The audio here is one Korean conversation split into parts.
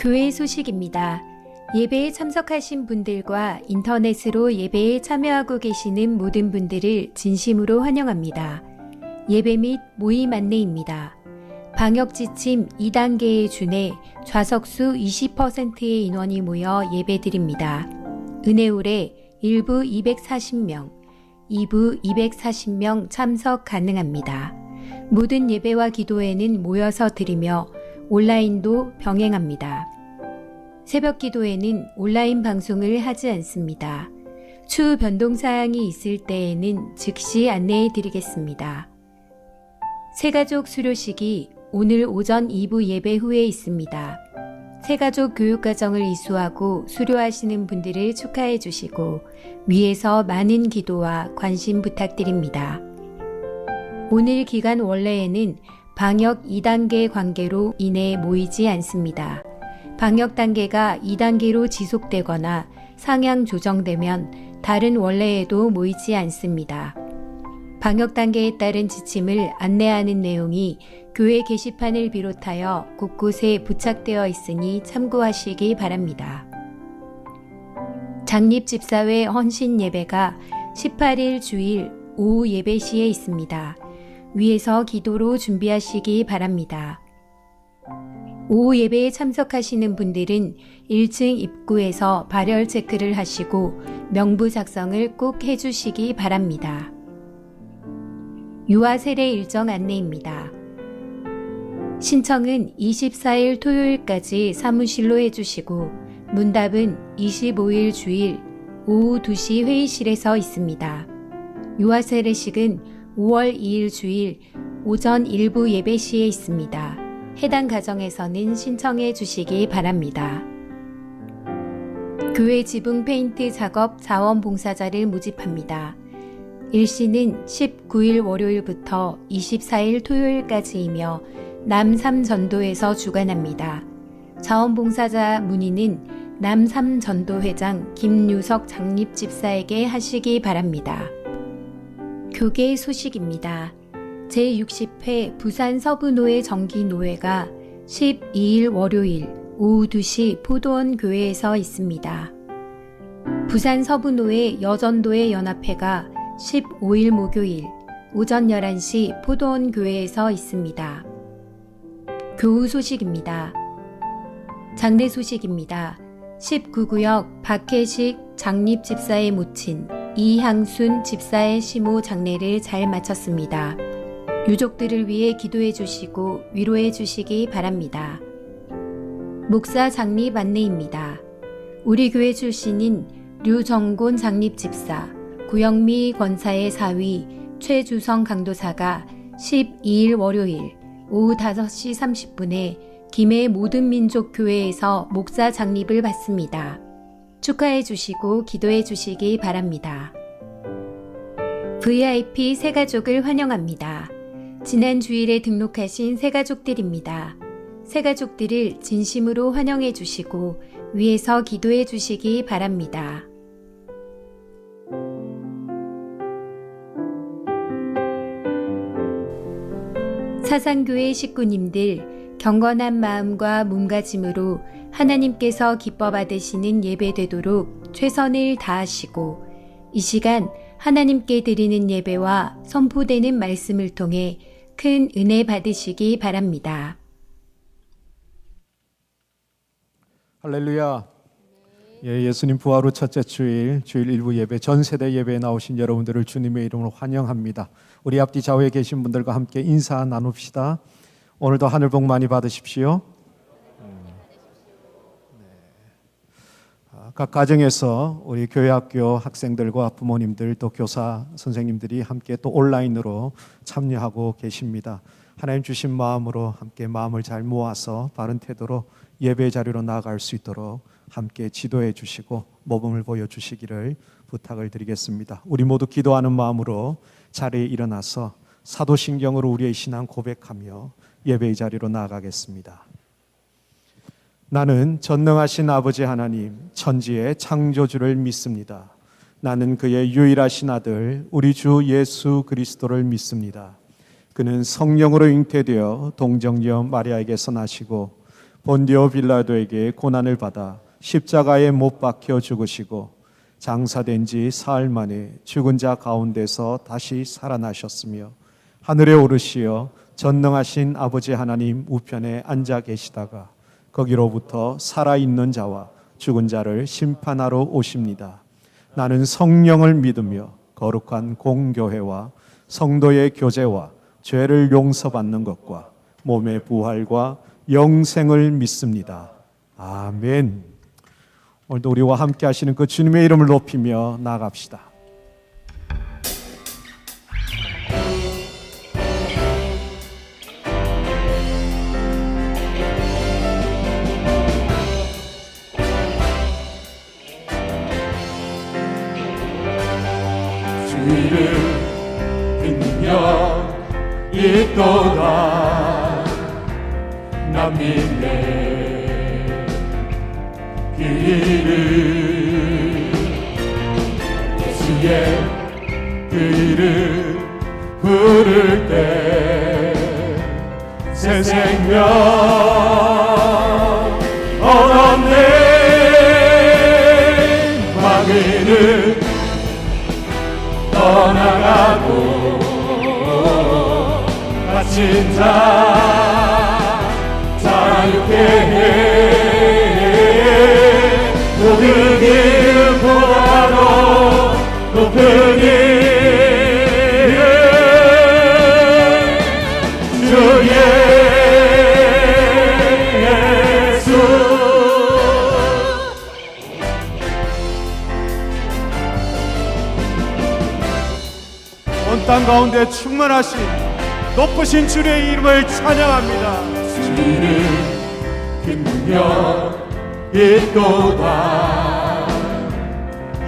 교회 소식입니다. 예배에 참석하신 분들과 인터넷으로 예배에 참여하고 계시는 모든 분들을 진심으로 환영합니다. 예배 및 모임 안내입니다. 방역 지침 2단계에 준해 좌석수 20%의 인원이 모여 예배드립니다. 은혜홀에 1부 240명, 2부 240명 참석 가능합니다. 모든 예배와 기도회는 모여서 드리며 온라인도 병행합니다. 새벽 기도회는 온라인 방송을 하지 않습니다. 추후 변동사항이 있을 때에는 즉시 안내해 드리겠습니다. 새가족 수료식이 오늘 오전 2부 예배 후에 있습니다. 새가족 교육과정을 이수하고 수료하시는 분들을 축하해 주시고 위에서 많은 기도와 관심 부탁드립니다. 오늘 기간 원래에는 방역 2단계 관계로 인해 모이지 않습니다. 방역 단계가 2단계로 지속되거나 상향 조정되면 다른 원래에도 모이지 않습니다. 방역 단계에 따른 지침을 안내하는 내용이 교회 게시판을 비롯하여 곳곳에 부착되어 있으니 참고하시기 바랍니다. 장립집사회 헌신 예배가 18일 주일 오후 예배 시에 있습니다. 위에서 기도로 준비하시기 바랍니다. 오후 예배에 참석하시는 분들은 1층 입구에서 발열 체크를 하시고 명부 작성을 꼭 해주시기 바랍니다. 유아 세례 일정 안내입니다. 신청은 24일 토요일까지 사무실로 해주시고 문답은 25일 주일 오후 2시 회의실에서 있습니다. 유아 세례식은 5월 2일 주일 오전 1부 예배 시에 있습니다. 해당 가정에서는 신청해 주시기 바랍니다. 교회 지붕 페인트 작업 자원봉사자를 모집합니다. 일시는 19일 월요일부터 24일 토요일까지이며 남3전도에서 주관합니다. 자원봉사자 문의는 남3전도회장 김유석 장립집사에게 하시기 바랍니다. 교계 소식입니다. 제60회 부산 서부노회 정기노회가 12일 월요일 오후 2시 포도원 교회에서 있습니다. 부산 서부노회 여전도회 연합회가 15일 목요일 오전 11시 포도원 교회에서 있습니다. 교우 소식입니다. 장례 소식입니다. 19구역 박혜식 장립집사의 모친 이향순 집사의 시모 장례를 잘 마쳤습니다. 유족들을 위해 기도해 주시고 위로해 주시기 바랍니다. 목사 장립 안내입니다. 우리 교회 출신인 류정곤 장립집사, 구영미 권사의 사위 최주성 강도사가 12일 월요일 오후 5시 30분에 김해 모든민족교회에서 목사 장립을 받습니다. 축하해 주시고 기도해 주시기 바랍니다. VIP 새가족을 환영합니다. 지난 주일에 등록하신 새가족들입니다. 새가족들을 진심으로 환영해 주시고 위에서 기도해 주시기 바랍니다. 사상교회 식구님들, 경건한 마음과 몸가짐으로 하나님께서 기뻐 받으시는 예배 되도록 최선을 다하시고 이 시간 하나님께 드리는 예배와 선포되는 말씀을 통해 큰 은혜 받으시기 바랍니다. 할렐루야. 예수님 부활 후 첫째 주일 1부 예배 전 세대 예배에 나오신 여러분들을 주님의 이름으로 환영합니다. 우리 앞뒤 좌우에 계신 분들과 함께 인사 나눕시다. 오늘도 하늘 복 많이 받으십시오. 각 가정에서 우리 교회 학교 학생들과 부모님들 또 교사 선생님들이 함께 또 온라인으로 참여하고 계십니다. 하나님 주신 마음으로 함께 마음을 잘 모아서 바른 태도로 예배 자리로 나아갈 수 있도록 함께 지도해 주시고 모범을 보여주시기를 부탁을 드리겠습니다. 우리 모두 기도하는 마음으로 자리에 일어나서 사도신경으로 우리의 신앙 고백하며 예배의 자리로 나아가겠습니다. 나는 전능하신 아버지 하나님 천지의 창조주를 믿습니다. 나는 그의 유일하신 아들 우리 주 예수 그리스도를 믿습니다. 그는 성령으로 잉태되어 동정녀 마리아에게서 나시고 본디오 빌라도에게 고난을 받아 십자가에 못 박혀 죽으시고 장사된 지 사흘 만에 죽은 자 가운데서 다시 살아나셨으며 하늘에 오르시어 전능하신 아버지 하나님 우편에 앉아 계시다가 거기로부터 살아있는 자와 죽은 자를 심판하러 오십니다. 나는 성령을 믿으며 거룩한 공교회와 성도의 교제와 죄를 용서받는 것과 몸의 부활과 영생을 믿습니다. 아멘. 오늘도 우리와 함께 하시는 그 주님의 이름을 높이며 나아갑시다. 주를 듣며 있도다 난 믿네 그 이름 예수의 그 이름 부를 때 새 생명 얻었네 마귀는 떠나가고 갇힌 자 자유케 해 모든 이름보다도 높은 이름 주 예수 온 땅 가운데 충만하신 높으신 주의 이름을 찬양합니다. 주를 듣며 있도다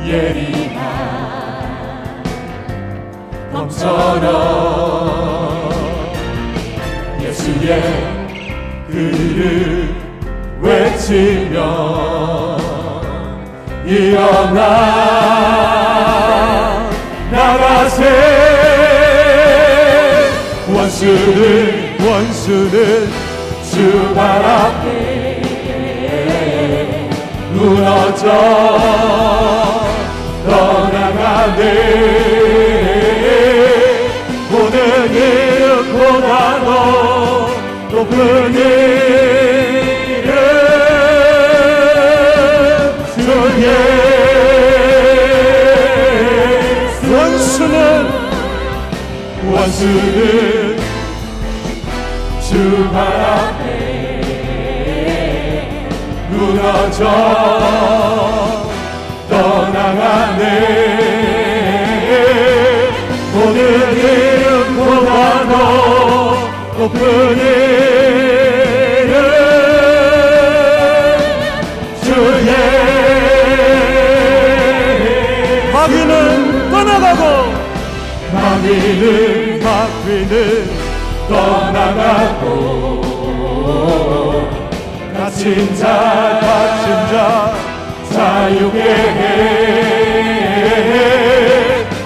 예리한 검처럼 예수의 그 이름 외치며 일어나 나가세 원수는 주 발 앞에 무너져 떠나가네 모든 이름보다도 높은 이름 주 예수 원수는 주 발 앞에 무너져 떠나가네 모든 이름보다도 높은 이름 주의 마귀는 떠나가고 마귀는 떠나가고 갇힌 자 자유케 해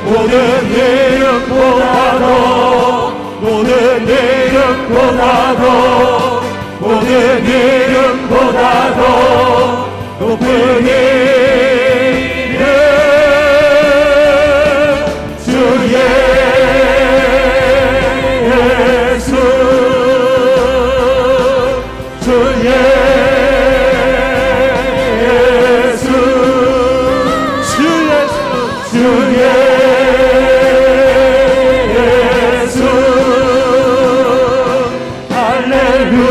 모든 이름보다도 높은 이름 주 예수 주 예수 주 예수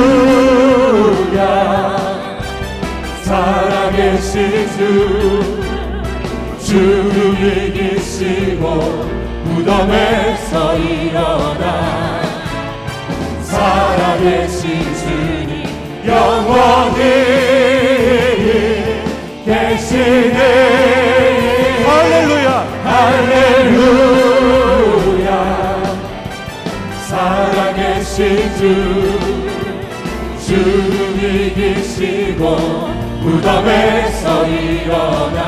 할렐루야 살아계신 주를 이기시고 무덤에서 일어나 살아계신 주님 영원히 계시네 할렐루야 할렐루야 살아계신 주를 이기시고 무덤에서 일어나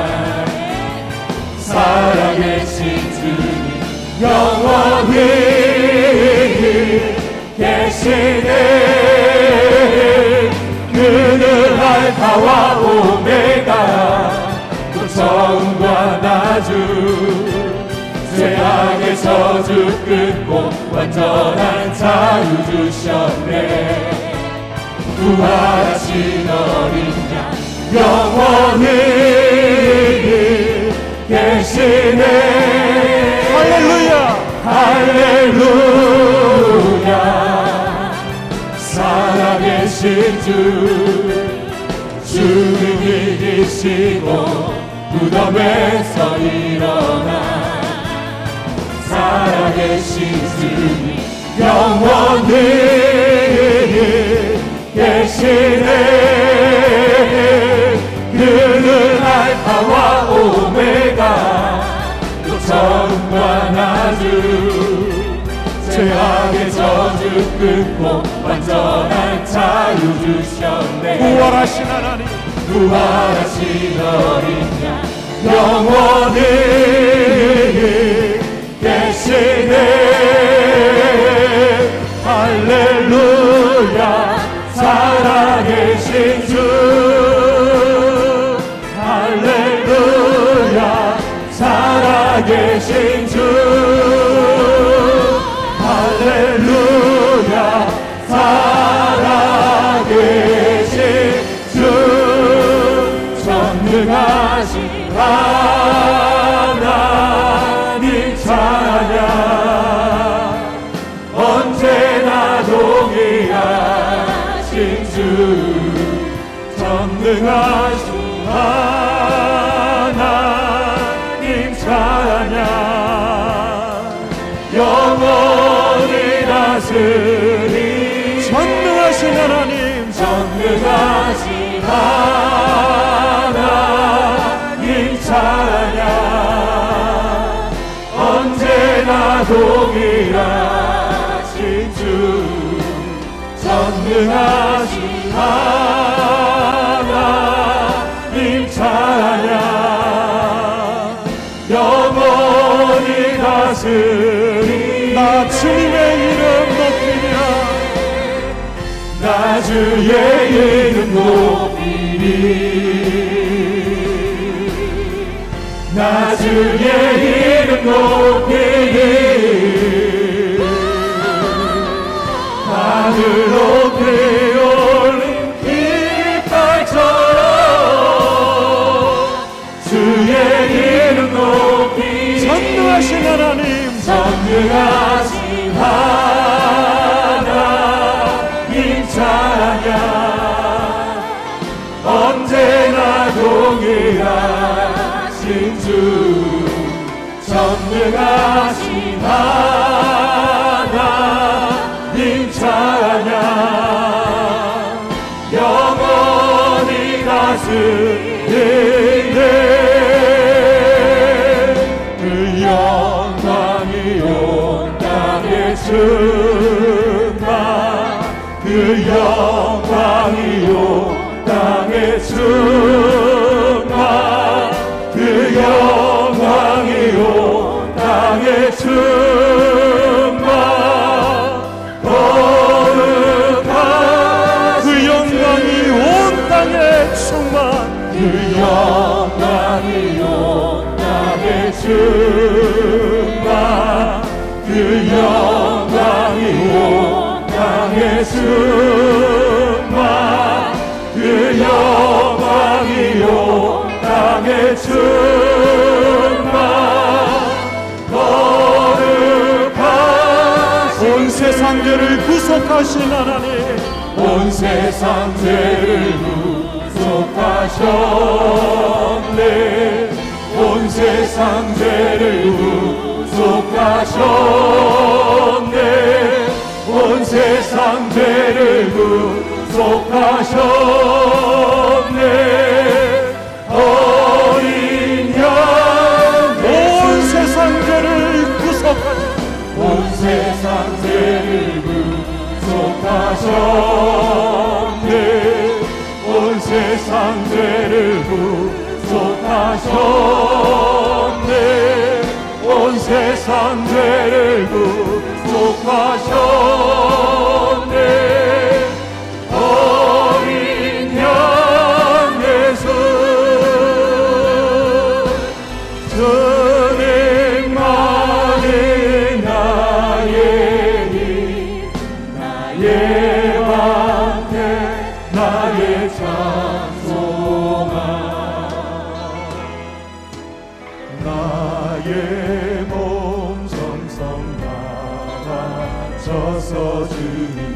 살아계신 주님 영원히 계시네 그 저주 끊고 완전한 자유 주셨네. 부활하신 어린 양 영원히 계시네. 할렐루야. 할렐루야. 살아계신 주는 이기시고 무덤에서 일어나 살아계신 주님 영원히 계시네. 그는 알파와 오메가 또 처음과 나중 죄악의 저주 끊고 완전한 자유 주셨네. 부활하신 하나님, 부활하신 어린 양 영원히 계시네. 할렐루야. 살아계신 주 할렐루야. 살아계신 주 할렐루야. 살아계신 주 전능하신 하나님 찬양. 언제나 동의하신 주 전능하신 하나님 찬양. 영원히 다스리 전능하신 하나님, 전능하신 하나님 찬양. 언제나 동일하신 주 전능하신 하나님 찬양. 영원히 다스리 나 주님의 이름 높이며 나 주의 이름 높이리. 나 주의 이름 높이리. 하늘 높이 올린 깃발처럼 주의 이름 높이리. 전능하신 하나님, 전능하신 하나님 찬양. 언제나 동일하신 주 전능하신 하나님 찬양. 영원히 다스리네. 그 영광이 온 땅에 충만. 그 영광이 온 땅에 충만. 그 영광이 온 땅에 충만. 거룩하신 그 영광이 온 땅에 충만. 그 영광이 온 땅에 충만. 그 영광이 온 땅에 충만. 그 영광이 온 땅에 충만. 거룩하신 온 세상 죄를 구속하신 하나님, 온 세상 죄를 구속하셨네. 온 세상 죄를 구속하셨네. 온 세상 죄를 구속하셨네. 어린 양 온 세상 죄를 구속하신 온 세상 죄를 구속하셨네. 온 세상 죄를 구속하셨네. 온 세상 죄를 구속하셨네. 어린 양 예수 전행 많은 날 서서 주님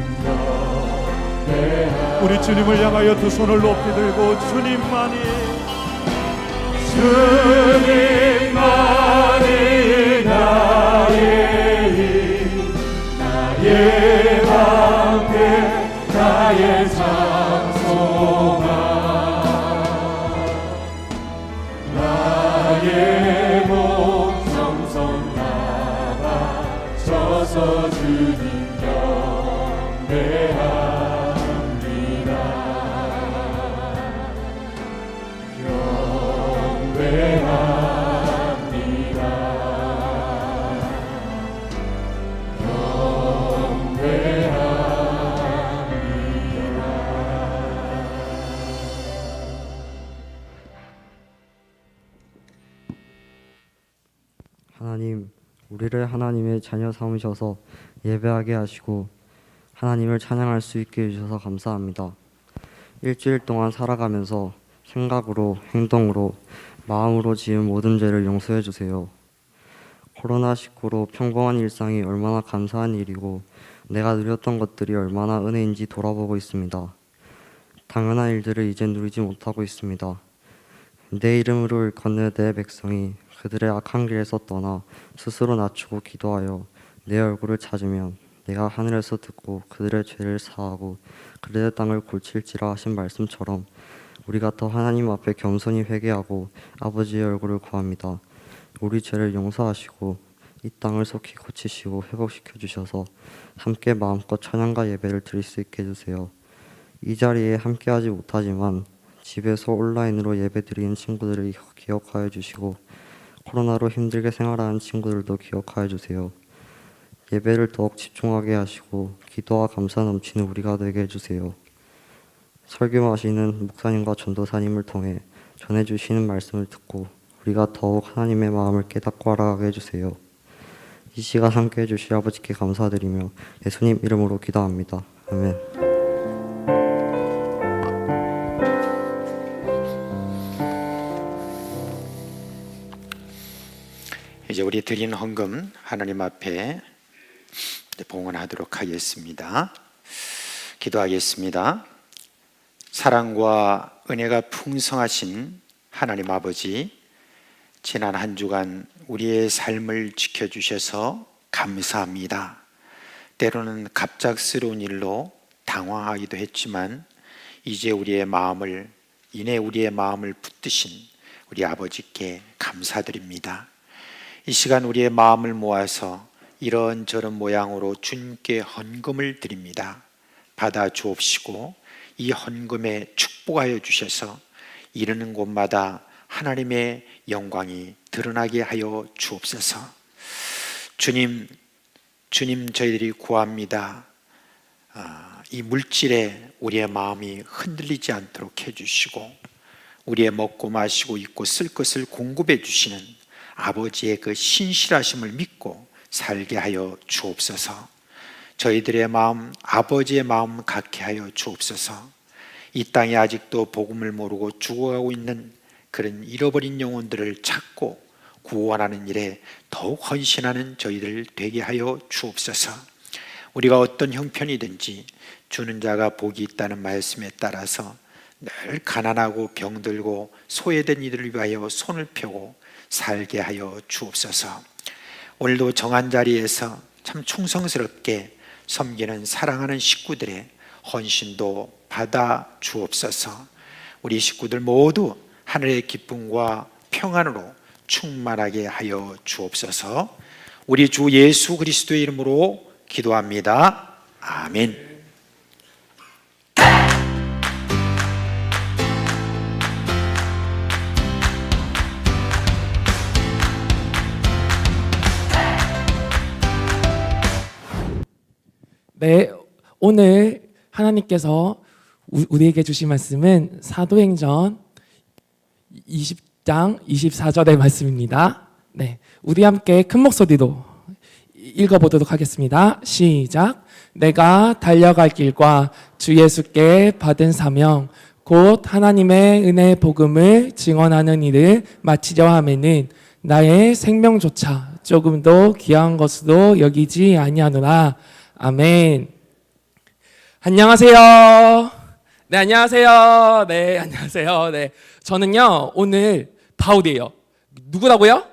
경배하리. 우리 주님을 향하여 두 손을 높이 들고 주님만이 나의 힘, 나의 방패, 나의 장소만, 나의 몸 성성 나가 서서 주님 경배하리. 하나님, 우리를 하나님의 자녀 삼으셔서 예배하게 하시고 하나님을 찬양할 수 있게 해주셔서 감사합니다. 일주일 동안 살아가면서 생각으로, 행동으로, 마음으로 지은 모든 죄를 용서해 주세요. 코로나19로 평범한 일상이 얼마나 감사한 일이고 내가 누렸던 것들이 얼마나 은혜인지 돌아보고 있습니다. 당연한 일들을 이제 누리지 못하고 있습니다. 내 이름으로 일컫는 내 백성이 그들의 악한 길에서 떠나 스스로 낮추고 기도하여 내 얼굴을 찾으면 내가 하늘에서 듣고 그들의 죄를 사하고 그들의 땅을 고칠지라 하신 말씀처럼 우리가 더 하나님 앞에 겸손히 회개하고 아버지의 얼굴을 구합니다. 우리 죄를 용서하시고 이 땅을 속히 고치시고 회복시켜 주셔서 함께 마음껏 찬양과 예배를 드릴 수 있게 해주세요. 이 자리에 함께하지 못하지만 집에서 온라인으로 예배 드리는 친구들을 기억하여 주시고 코로나로 힘들게 생활하는 친구들도 기억하여 주세요. 예배를 더욱 집중하게 하시고 기도와 감사 넘치는 우리가 되게 해주세요. 설교하시는 목사님과 전도사님을 통해 전해주시는 말씀을 듣고 우리가 더욱 하나님의 마음을 깨닫고 알아가게 해주세요. 이 시간 함께 해주실 아버지께 감사드리며 예수님 이름으로 기도합니다. 아멘. 이제 우리 드린 헌금 하나님 앞에 봉헌하도록 하겠습니다. 기도하겠습니다. 사랑과 은혜가 풍성하신 하나님 아버지, 지난 한 주간 우리의 삶을 지켜주셔서 감사합니다. 때로는 갑작스러운 일로 당황하기도 했지만 이제 우리의 마음을 붙드신 우리 아버지께 감사드립니다. 이 시간 우리의 마음을 모아서 이런저런 모양으로 주님께 헌금을 드립니다. 받아 주옵시고 이 헌금에 축복하여 주셔서 이르는 곳마다 하나님의 영광이 드러나게 하여 주옵소서. 주님 저희들이 구합니다. 이 물질에 우리의 마음이 흔들리지 않도록 해주시고 우리의 먹고 마시고 입고 쓸 것을 공급해 주시는 아버지의 그 신실하심을 믿고 살게 하여 주옵소서. 저희들의 마음, 아버지의 마음 갖게 하여 주옵소서. 이 땅에 아직도 복음을 모르고 죽어가고 있는 그런 잃어버린 영혼들을 찾고 구원하는 일에 더욱 헌신하는 저희들 되게 하여 주옵소서. 우리가 어떤 형편이든지 주는 자가 복이 있다는 말씀에 따라서 늘 가난하고 병들고 소외된 이들을 위하여 손을 펴고 살게 하여 주옵소서. 오늘도 정한 자리에서 참 충성스럽게 섬기는 사랑하는 식구들의 헌신도 받아 주옵소서. 우리 식구들 모두 하늘의 기쁨과 평안으로 충만하게 하여 주옵소서. 우리 주 예수 그리스도의 이름으로 기도합니다. 아멘. 네, 오늘 하나님께서 우리에게 주신 말씀은 사도행전 20장 24절의 말씀입니다. 네, 우리 함께 큰 목소리로 읽어보도록 하겠습니다. 시작. 내가 달려갈 길과 주 예수께 받은 사명 곧 하나님의 은혜의 복음을 증언하는 일을 마치려 하면은 나의 생명조차 조금도 귀한 것으로 여기지 아니하노라. 아멘. 안녕하세요. 네, 안녕하세요. 네, 안녕하세요. 네, 저는요 오늘 바울이에요. 누구라고요?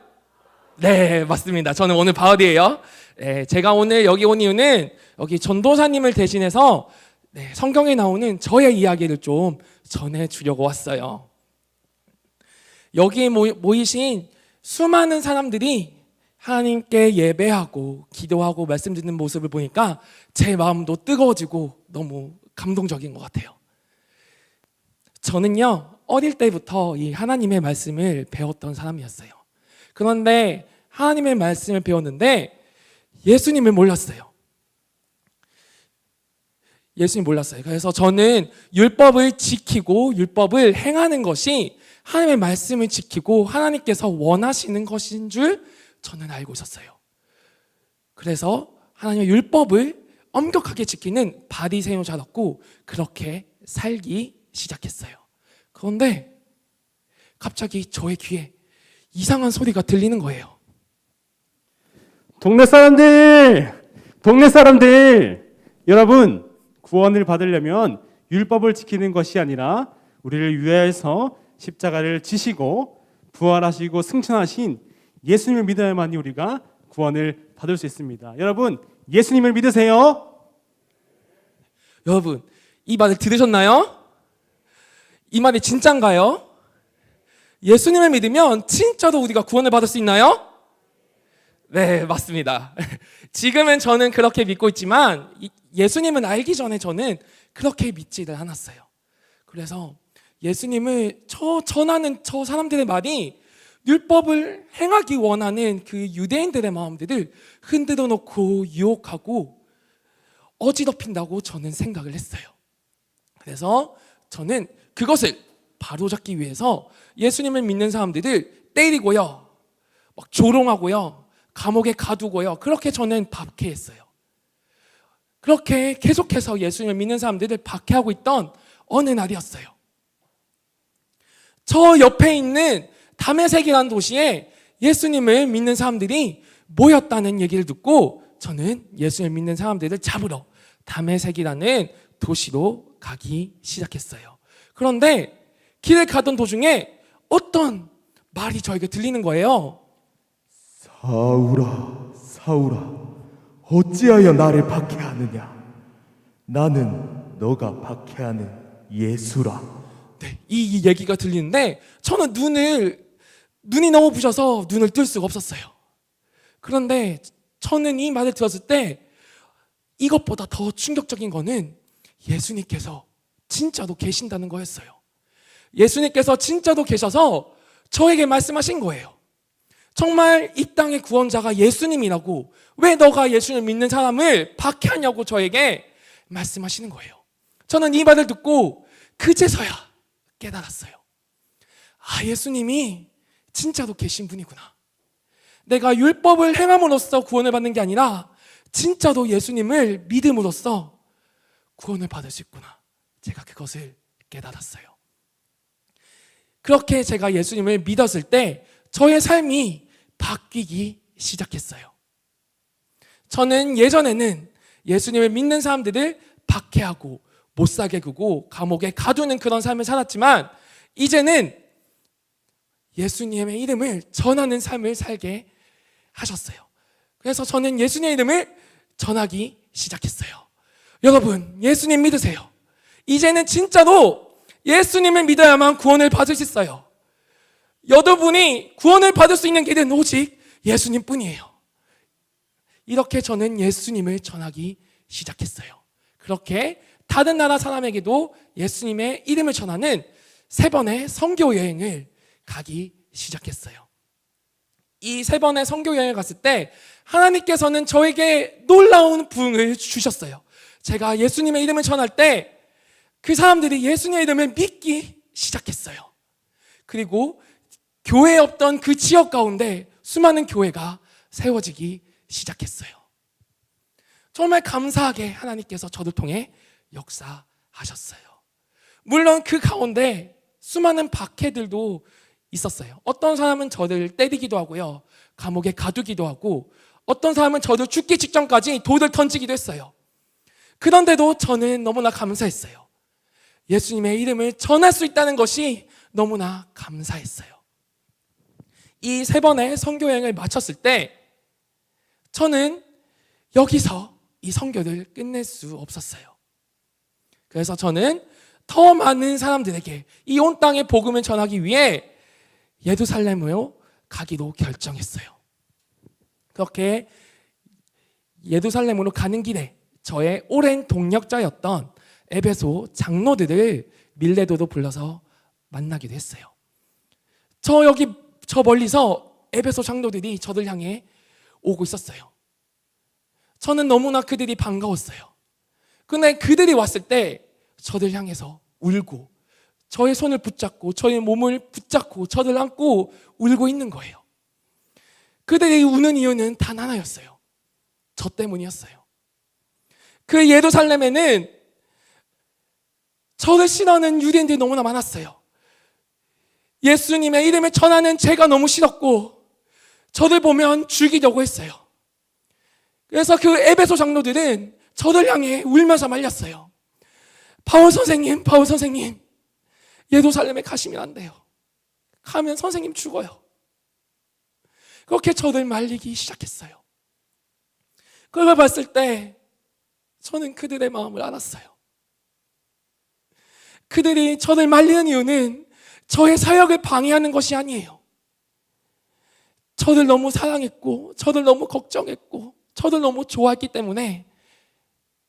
네, 맞습니다. 저는 오늘 바울이에요. 네, 제가 오늘 여기 온 이유는 여기 전도사님을 대신해서 성경에 나오는 저의 이야기를 좀 전해주려고 왔어요. 여기 모이신 수많은 사람들이 하나님께 예배하고 기도하고 말씀 듣는 모습을 보니까 제 마음도 뜨거워지고 너무 감동적인 것 같아요. 저는요 어릴 때부터 이 하나님의 말씀을 배웠던 사람이었어요. 그런데 하나님의 말씀을 배웠는데 예수님을 몰랐어요. 예수님 몰랐어요. 그래서 저는 율법을 지키고 율법을 행하는 것이 하나님의 말씀을 지키고 하나님께서 원하시는 것인 줄 저는 알고 있었어요. 그래서 하나님의 율법을 엄격하게 지키는 바리새인 줄 알았고 그렇게 살기 시작했어요. 그런데 갑자기 저의 귀에 이상한 소리가 들리는 거예요. 동네 사람들, 여러분, 구원을 받으려면 율법을 지키는 것이 아니라 우리를 위하여서 십자가를 지시고 부활하시고 승천하신 예수님을 믿어야만이 우리가 구원을 받을 수 있습니다. 여러분, 예수님을 믿으세요? 여러분, 이 말을 들으셨나요? 이 말이 진짠가요? 예수님을 믿으면 진짜로 우리가 구원을 받을 수 있나요? 네, 맞습니다. 지금은 저는 그렇게 믿고 있지만 예수님은 알기 전에 저는 그렇게 믿지를 않았어요. 그래서 예수님을 전하는 저 사람들의 말이 율법을 행하기 원하는 그 유대인들의 마음들을 흔들어 놓고 유혹하고 어지럽힌다고 저는 생각을 했어요. 그래서 저는 그것을 바로잡기 위해서 예수님을 믿는 사람들을 때리고요, 막 조롱하고요, 감옥에 가두고요, 그렇게 저는 박해했어요. 그렇게 계속해서 예수님을 믿는 사람들을 박해하고 있던 어느 날이었어요. 저 옆에 있는 다메섹이라는 도시에 예수님을 믿는 사람들이 모였다는 얘기를 듣고 저는 예수님을 믿는 사람들을 잡으러 다메섹이라는 도시로 가기 시작했어요. 그런데 길을 가던 도중에 어떤 말이 저에게 들리는 거예요. 사울아, 사울아, 어찌하여 나를 박해하느냐? 나는 너가 박해하는 예수라. 네, 이 얘기가 들리는데 저는 눈이 너무 부셔서 눈을 뜰 수가 없었어요. 그런데 저는 이 말을 들었을 때 이것보다 더 충격적인 거는 예수님께서 진짜로 계신다는 거였어요. 예수님께서 진짜로 계셔서 저에게 말씀하신 거예요. 정말 이 땅의 구원자가 예수님이라고, 왜 너가 예수님을 믿는 사람을 박해하냐고 저에게 말씀하시는 거예요. 저는 이 말을 듣고 그제서야 깨달았어요. 아, 예수님이 진짜로 계신 분이구나. 내가 율법을 행함으로써 구원을 받는 게 아니라 진짜로 예수님을 믿음으로써 구원을 받을 수 있구나. 제가 그것을 깨달았어요. 그렇게 제가 예수님을 믿었을 때 저의 삶이 바뀌기 시작했어요. 저는 예전에는 예수님을 믿는 사람들을 박해하고 못 살게 구고 감옥에 가두는 그런 삶을 살았지만 이제는 예수님의 이름을 전하는 삶을 살게 하셨어요. 그래서 저는 예수님의 이름을 전하기 시작했어요. 여러분, 예수님 믿으세요. 이제는 진짜로 예수님을 믿어야만 구원을 받을 수 있어요. 여러분이 구원을 받을 수 있는 길은 오직 예수님뿐이에요. 이렇게 저는 예수님을 전하기 시작했어요. 그렇게 다른 나라 사람에게도 예수님의 이름을 전하는 3번의 선교 여행을 가기 시작했어요. 이 3번의 선교 여행을 갔을 때 하나님께서는 저에게 놀라운 부흥을 주셨어요. 제가 예수님의 이름을 전할 때 그 사람들이 예수님의 이름을 믿기 시작했어요. 그리고 교회 없던 그 지역 가운데 수많은 교회가 세워지기 시작했어요. 정말 감사하게 하나님께서 저를 통해 역사하셨어요. 물론 그 가운데 수많은 박해들도 있었어요. 어떤 사람은 저를 때리기도 하고요, 감옥에 가두기도 하고, 어떤 사람은 저를 죽기 직전까지 돌을 던지기도 했어요. 그런데도 저는 너무나 감사했어요. 예수님의 이름을 전할 수 있다는 것이 너무나 감사했어요. 이 3번의 선교 여행을 마쳤을 때 저는 여기서 이 선교를 끝낼 수 없었어요. 그래서 저는 더 많은 사람들에게 이 온 땅의 복음을 전하기 위해 예루살렘으로 가기로 결정했어요. 그렇게 예루살렘으로 가는 길에 저의 오랜 동역자였던 에베소 장로들을 밀레도로 불러서 만나기도 했어요. 저 멀리서 에베소 장로들이 저를 향해 오고 있었어요. 저는 너무나 그들이 반가웠어요. 근데 그들이 왔을 때 저를 향해서 울고 저의 손을 붙잡고 저의 몸을 붙잡고 저를 안고 울고 있는 거예요. 그들이 우는 이유는 단 하나였어요. 저 때문이었어요. 그 예루살렘에는 저를 싫어하는 유대인들이 너무나 많았어요. 예수님의 이름을 전하는 제가 너무 싫었고 저를 보면 죽이려고 했어요. 그래서 그 에베소 장로들은 저를 향해 울면서 말렸어요. 바울 선생님, 예루살렘에 가시면 안 돼요. 가면 선생님 죽어요. 그렇게 저를 말리기 시작했어요. 그걸 봤을 때 저는 그들의 마음을 알았어요. 그들이 저를 말리는 이유는 저의 사역을 방해하는 것이 아니에요. 저를 너무 사랑했고 저를 너무 걱정했고 저를 너무 좋아했기 때문에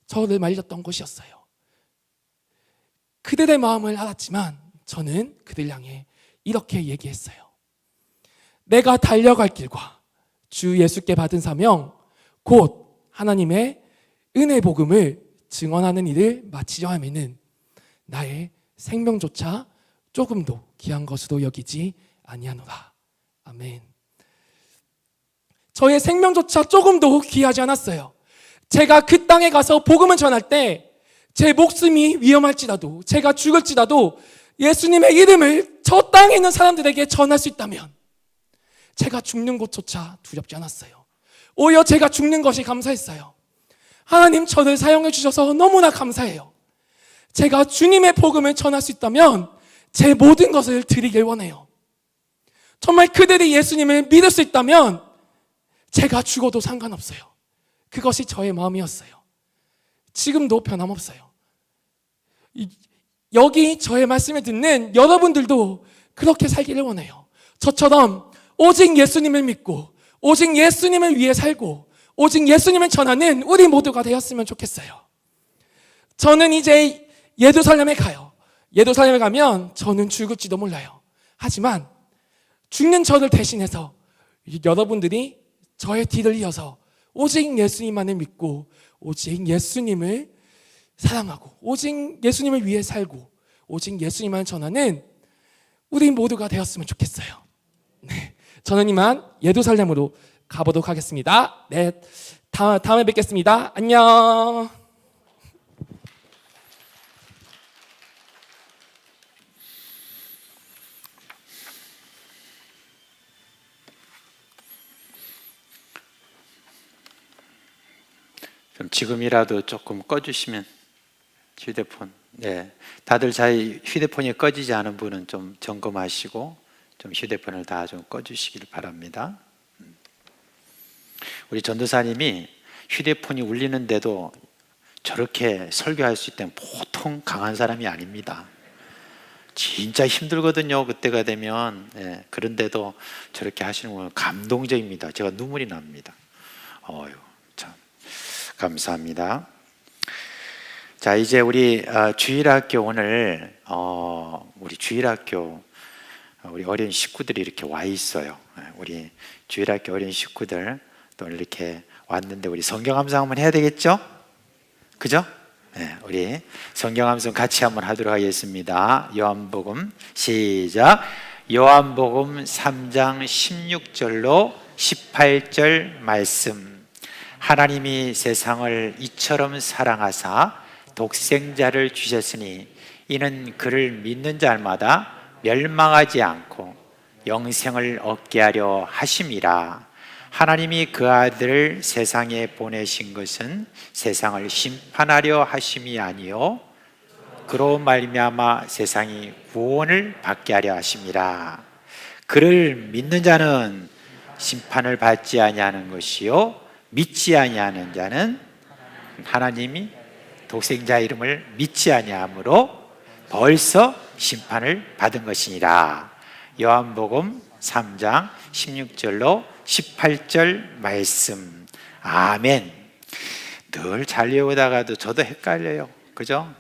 저를 말렸던 것이었어요. 그들의 마음을 알았지만 저는 그들 향해 이렇게 얘기했어요. 내가 달려갈 길과 주 예수께 받은 사명 곧 하나님의 은혜 복음을 증언하는 일을 마치려 하면은 나의 생명조차 조금도 귀한 것으로 여기지 아니하노라. 아멘. 저의 생명조차 조금도 귀하지 않았어요. 제가 그 땅에 가서 복음을 전할 때 제 목숨이 위험할지라도 제가 죽을지라도 예수님의 이름을 저 땅에 있는 사람들에게 전할 수 있다면 제가 죽는 것조차 두렵지 않았어요. 오히려 제가 죽는 것이 감사했어요. 하나님 저를 사용해 주셔서 너무나 감사해요. 제가 주님의 복음을 전할 수 있다면 제 모든 것을 드리길 원해요. 정말 그들이 예수님을 믿을 수 있다면 제가 죽어도 상관없어요. 그것이 저의 마음이었어요. 지금도 변함없어요. 여기 저의 말씀을 듣는 여러분들도 그렇게 살기를 원해요. 저처럼 오직 예수님을 믿고 오직 예수님을 위해 살고 오직 예수님을 전하는 우리 모두가 되었으면 좋겠어요. 저는 이제 예루살렘에 가요. 예루살렘에 가면 저는 죽을지도 몰라요. 하지만 죽는 저를 대신해서 여러분들이 저의 뒤를 이어서 오직 예수님만을 믿고 오직 예수님을 사랑하고 오직 예수님을 위해 살고 오직 예수님만 전하는 우리 모두가 되었으면 좋겠어요. 네, 저는 이만 예루살렘으로 가보도록 하겠습니다. 네, 다음에 뵙겠습니다. 안녕. 그럼 지금이라도 조금 꺼주시면 휴대폰. 네, 다들 자기 휴대폰이 꺼지지 않은 분은 좀 점검하시고 좀 휴대폰을 다 좀 꺼주시길 바랍니다. 우리 전도사님이 휴대폰이 울리는데도 저렇게 설교할 수 있다면 보통 강한 사람이 아닙니다. 진짜 힘들거든요. 그때가 되면. 네, 그런데도 저렇게 하시는 건 감동적입니다. 제가 눈물이 납니다. 참 감사합니다. 자, 이제 우리 주일학교 오늘 우리 주일학교 우리 어린 식구들이 이렇게 와 있어요. 우리 주일학교 어린 식구들 또 이렇게 왔는데 우리 성경 암송 한번 해야 되겠죠? 그죠? 네, 우리 성경 암송 같이 한번 하도록 하겠습니다. 요한복음 시작. 요한복음 3장 16절로 18절 말씀. 하나님이 세상을 이처럼 사랑하사 독생자를 주셨으니 이는 그를 믿는 자마다 멸망하지 않고 영생을 얻게 하려 하심이라. 하나님이 그 아들을 세상에 보내신 것은 세상을 심판하려 하심이 아니요 그로 말미암아 세상이 구원을 받게 하려 하심이라. 그를 믿는 자는 심판을 받지 아니하는 것이요 믿지 아니하는 자는 하나님이 독생자 이름을 믿지 아니하므로 벌써 심판을 받은 것이니라. 요한복음 3장 16절로 18절 말씀. 아멘. 늘 잘 외우다가도 저도 헷갈려요. 그죠?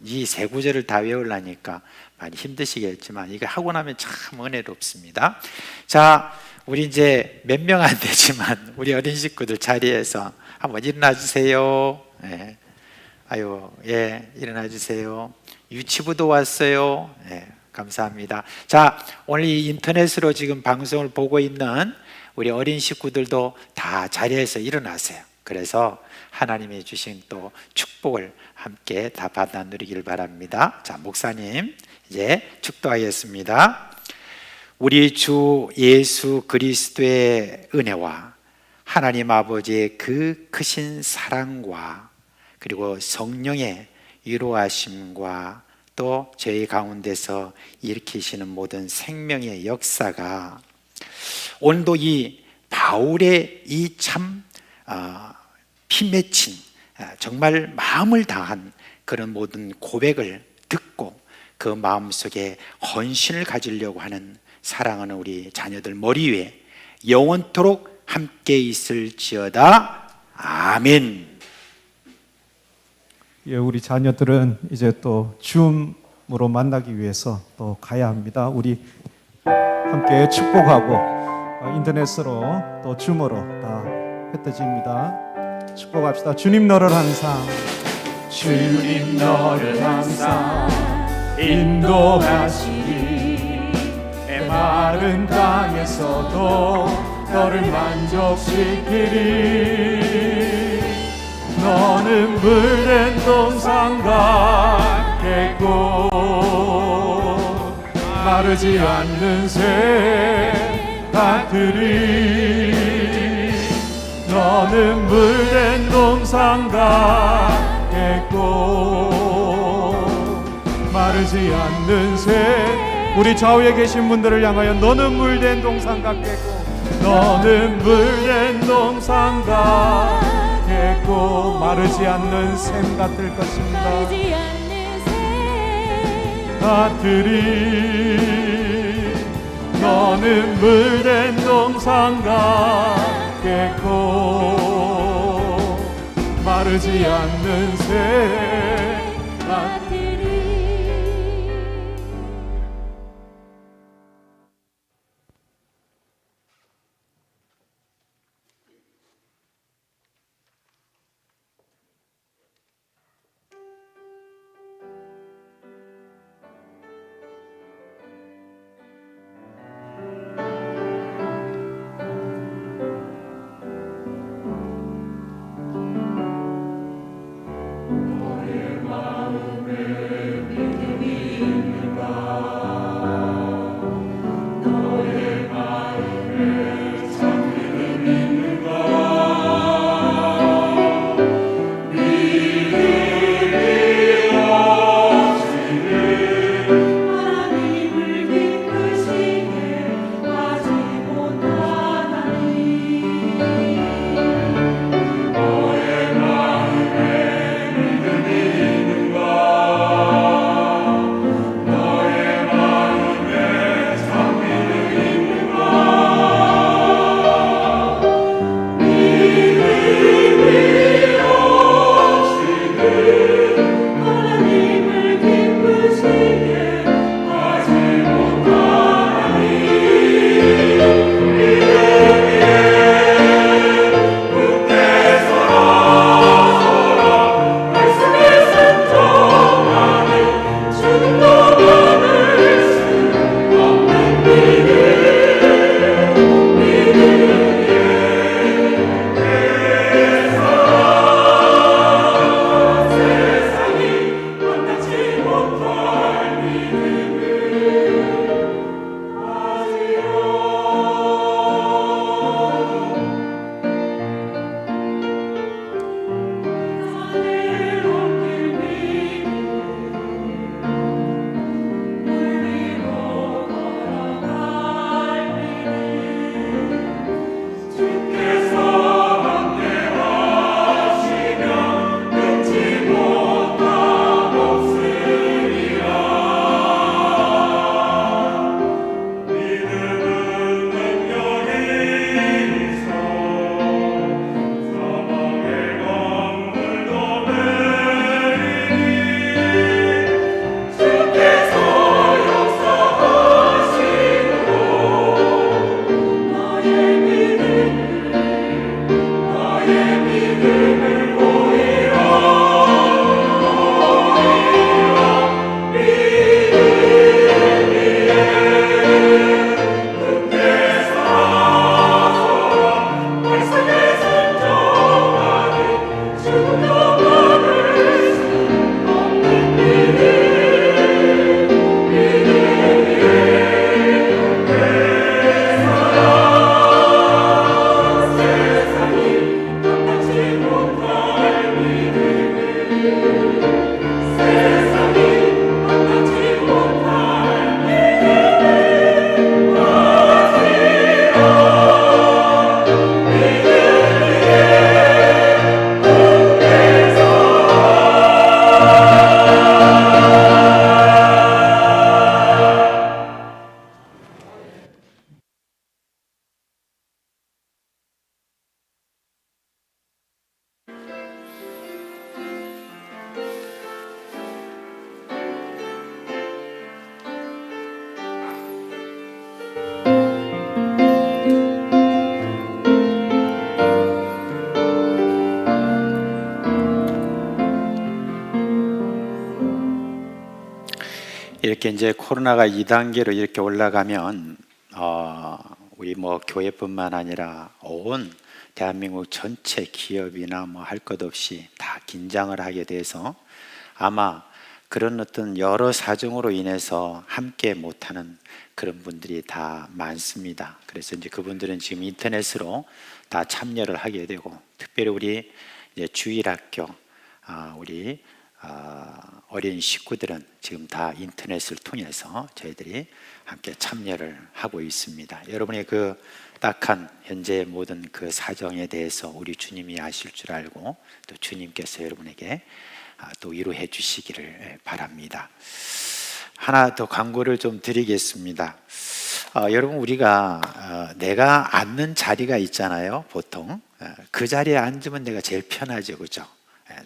이 세 구절을 다 외우려니까 많이 힘드시겠지만 이거 하고 나면 참 은혜롭습니다. 자, 우리 이제 몇 명 안 되지만 우리 어린 식구들 자리에서 한번 일어나 주세요. 네. 아유, 예, 일어나 주세요. 유치부도 왔어요. 예, 감사합니다. 자, 오늘 이 인터넷으로 지금 방송을 보고 있는 우리 어린 식구들도 다 자리에서 일어나세요. 그래서 하나님이 주신 또 축복을 함께 다 받아 누리길 바랍니다. 자, 목사님 이제 축도하겠습니다. 우리 주 예수 그리스도의 은혜와 하나님 아버지의 그 크신 사랑과 그리고 성령의 위로하심과 또 저희 가운데서 일으키시는 모든 생명의 역사가 오늘도 이 바울의 이 참 피맺힌 정말 마음을 다한 그런 모든 고백을 듣고 그 마음속에 헌신을 가지려고 하는 사랑하는 우리 자녀들 머리 위에 영원토록 함께 있을지어다. 아멘. 예, 우리 자녀들은 이제 또 줌으로 만나기 위해서 또 가야 합니다. 우리 함께 축복하고 인터넷으로 또 줌으로 다 흩어집니다. 축복합시다. 주님 너를 항상 인도하시니 메마른 땅에서도 너를 만족시키리. 너는 물된 동산 같겠고 마르지 않는 새 같으리. 너는 물된 동산 같겠고 마르지 않는 새. 우리 좌우에 계신 분들을 향하여 너는 물된 동산 같겠고 너는 물된 동산 같겠고 마르지 않는 샘 같을 것입니다. 같으리. 너는 물된 동산 같겠고 마르지 않는 새 같으리. 이렇게 이제 코로나가 2단계로 이렇게 올라가면 우리 뭐 교회뿐만 아니라 온 대한민국 전체 기업이나 뭐 할 것 없이 다 긴장을 하게 돼서 아마 그런 어떤 여러 사정으로 인해서 함께 못하는 그런 분들이 다 많습니다. 그래서 이제 그분들은 지금 인터넷으로 다 참여를 하게 되고, 특별히 우리 이제 주일학교 우리 어린 식구들은 지금 다 인터넷을 통해서 저희들이 함께 참여를 하고 있습니다. 여러분의 그 딱한 현재의 모든 그 사정에 대해서 우리 주님이 아실 줄 알고 또 주님께서 여러분에게 또 위로해 주시기를 바랍니다. 하나 더 광고를 좀 드리겠습니다. 여러분, 우리가 내가 앉는 자리가 있잖아요. 보통 그 자리에 앉으면 내가 제일 편하죠, 그죠?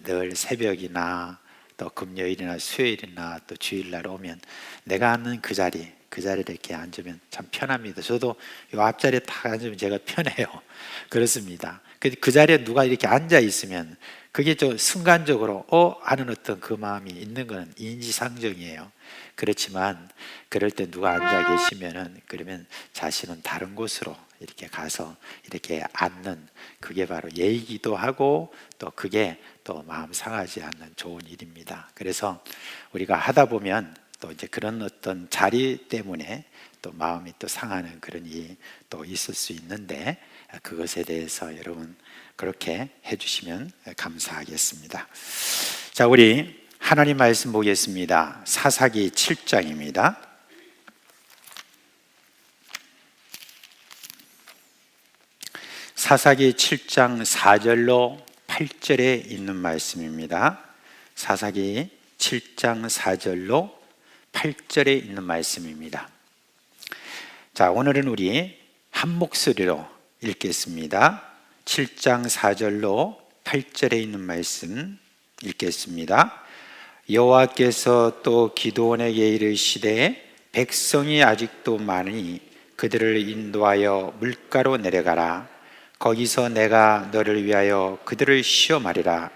늘 새벽이나 또 금요일이나 수요일이나 또 주일날 오면 내가 앉는 그 자리에 이렇게 앉으면 참 편합니다. 저도 이 앞자리에 딱 앉으면 제가 편해요. 그렇습니다. 그 자리에 누가 이렇게 앉아 있으면 그게 좀 순간적으로 하는 어떤 그 마음이 있는 건 인지상정이에요. 그렇지만 그럴 때 누가 앉아 계시면은 그러면 자신은 다른 곳으로 이렇게 가서 이렇게 앉는, 그게 바로 예의기도 하고 또 그게 또 마음 상하지 않는 좋은 일입니다. 그래서 우리가 하다 보면 또 이제 그런 어떤 자리 때문에 또 마음이 또 상하는 그런 일이 또 있을 수 있는데, 그것에 대해서 여러분 그렇게 해주시면 감사하겠습니다. 자, 우리 하나님 말씀 보겠습니다. 사사기 7장입니다. 사사기 7장 4절로 8절에 있는 말씀입니다. 사사기 7장 4절로 8절에 있는 말씀입니다. 자, 오늘은 우리 한 목소리로 읽겠습니다. 7장 4절로 8절에 있는 말씀 읽겠습니다. 여호와께서 또 기드온에게 이르시되 백성이 아직도 많으니 그들을 인도하여 물가로 내려가라. 거기서 내가 너를 위하여 그들을 시험하리라.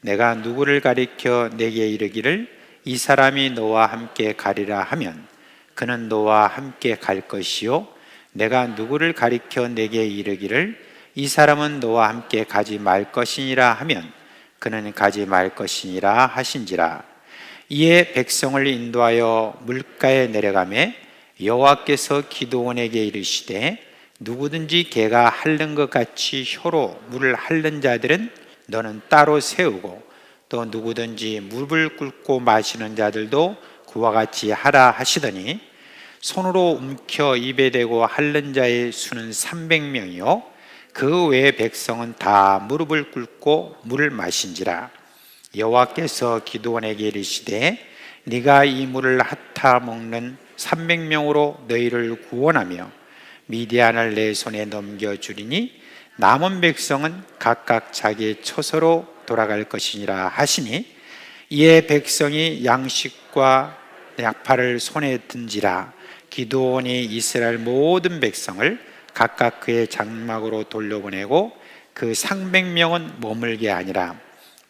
내가 누구를 가리켜 내게 이르기를 이 사람이 너와 함께 가리라 하면 그는 너와 함께 갈 것이요, 내가 누구를 가리켜 내게 이르기를 이 사람은 너와 함께 가지 말 것이니라 하면 그는 가지 말 것이니라 하신지라. 이에 백성을 인도하여 물가에 내려가매 여호와께서 기드온에게 이르시되 누구든지 개가 핥는 것 같이 혀로 물을 핥는 자들은 너는 따로 세우고, 또 누구든지 물을 끓고 마시는 자들도 그와 같이 하라 하시더니, 손으로 움켜 입에 대고 핥는 자의 수는 300명이요 그 외의 백성은 다 무릎을 꿇고 물을 마신지라. 여호와께서 기드온에게 이르시되 네가 이 물을 핥아 먹는 300명으로 너희를 구원하며 미디안을 내 손에 넘겨주리니 남은 백성은 각각 자기 처소로 돌아갈 것이니라 하시니, 이에 백성이 양식과 약파를 손에 든지라. 기드온이 이스라엘 모든 백성을 각각 그의 장막으로 돌려보내고 그 300명은 머물게 아니라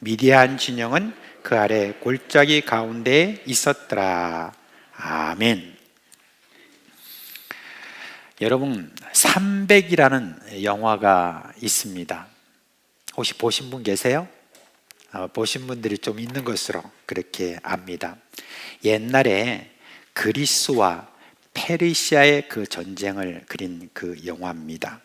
미디안 진영은 그 아래 골짜기 가운데에 있었더라. 아멘. 여러분, 300이라는 영화가 있습니다. 혹시 보신 분 계세요? 보신 분들이 좀 있는 것으로 그렇게 압니다. 옛날에 그리스와 페르시아의 그 전쟁을 그린 그 영화입니다.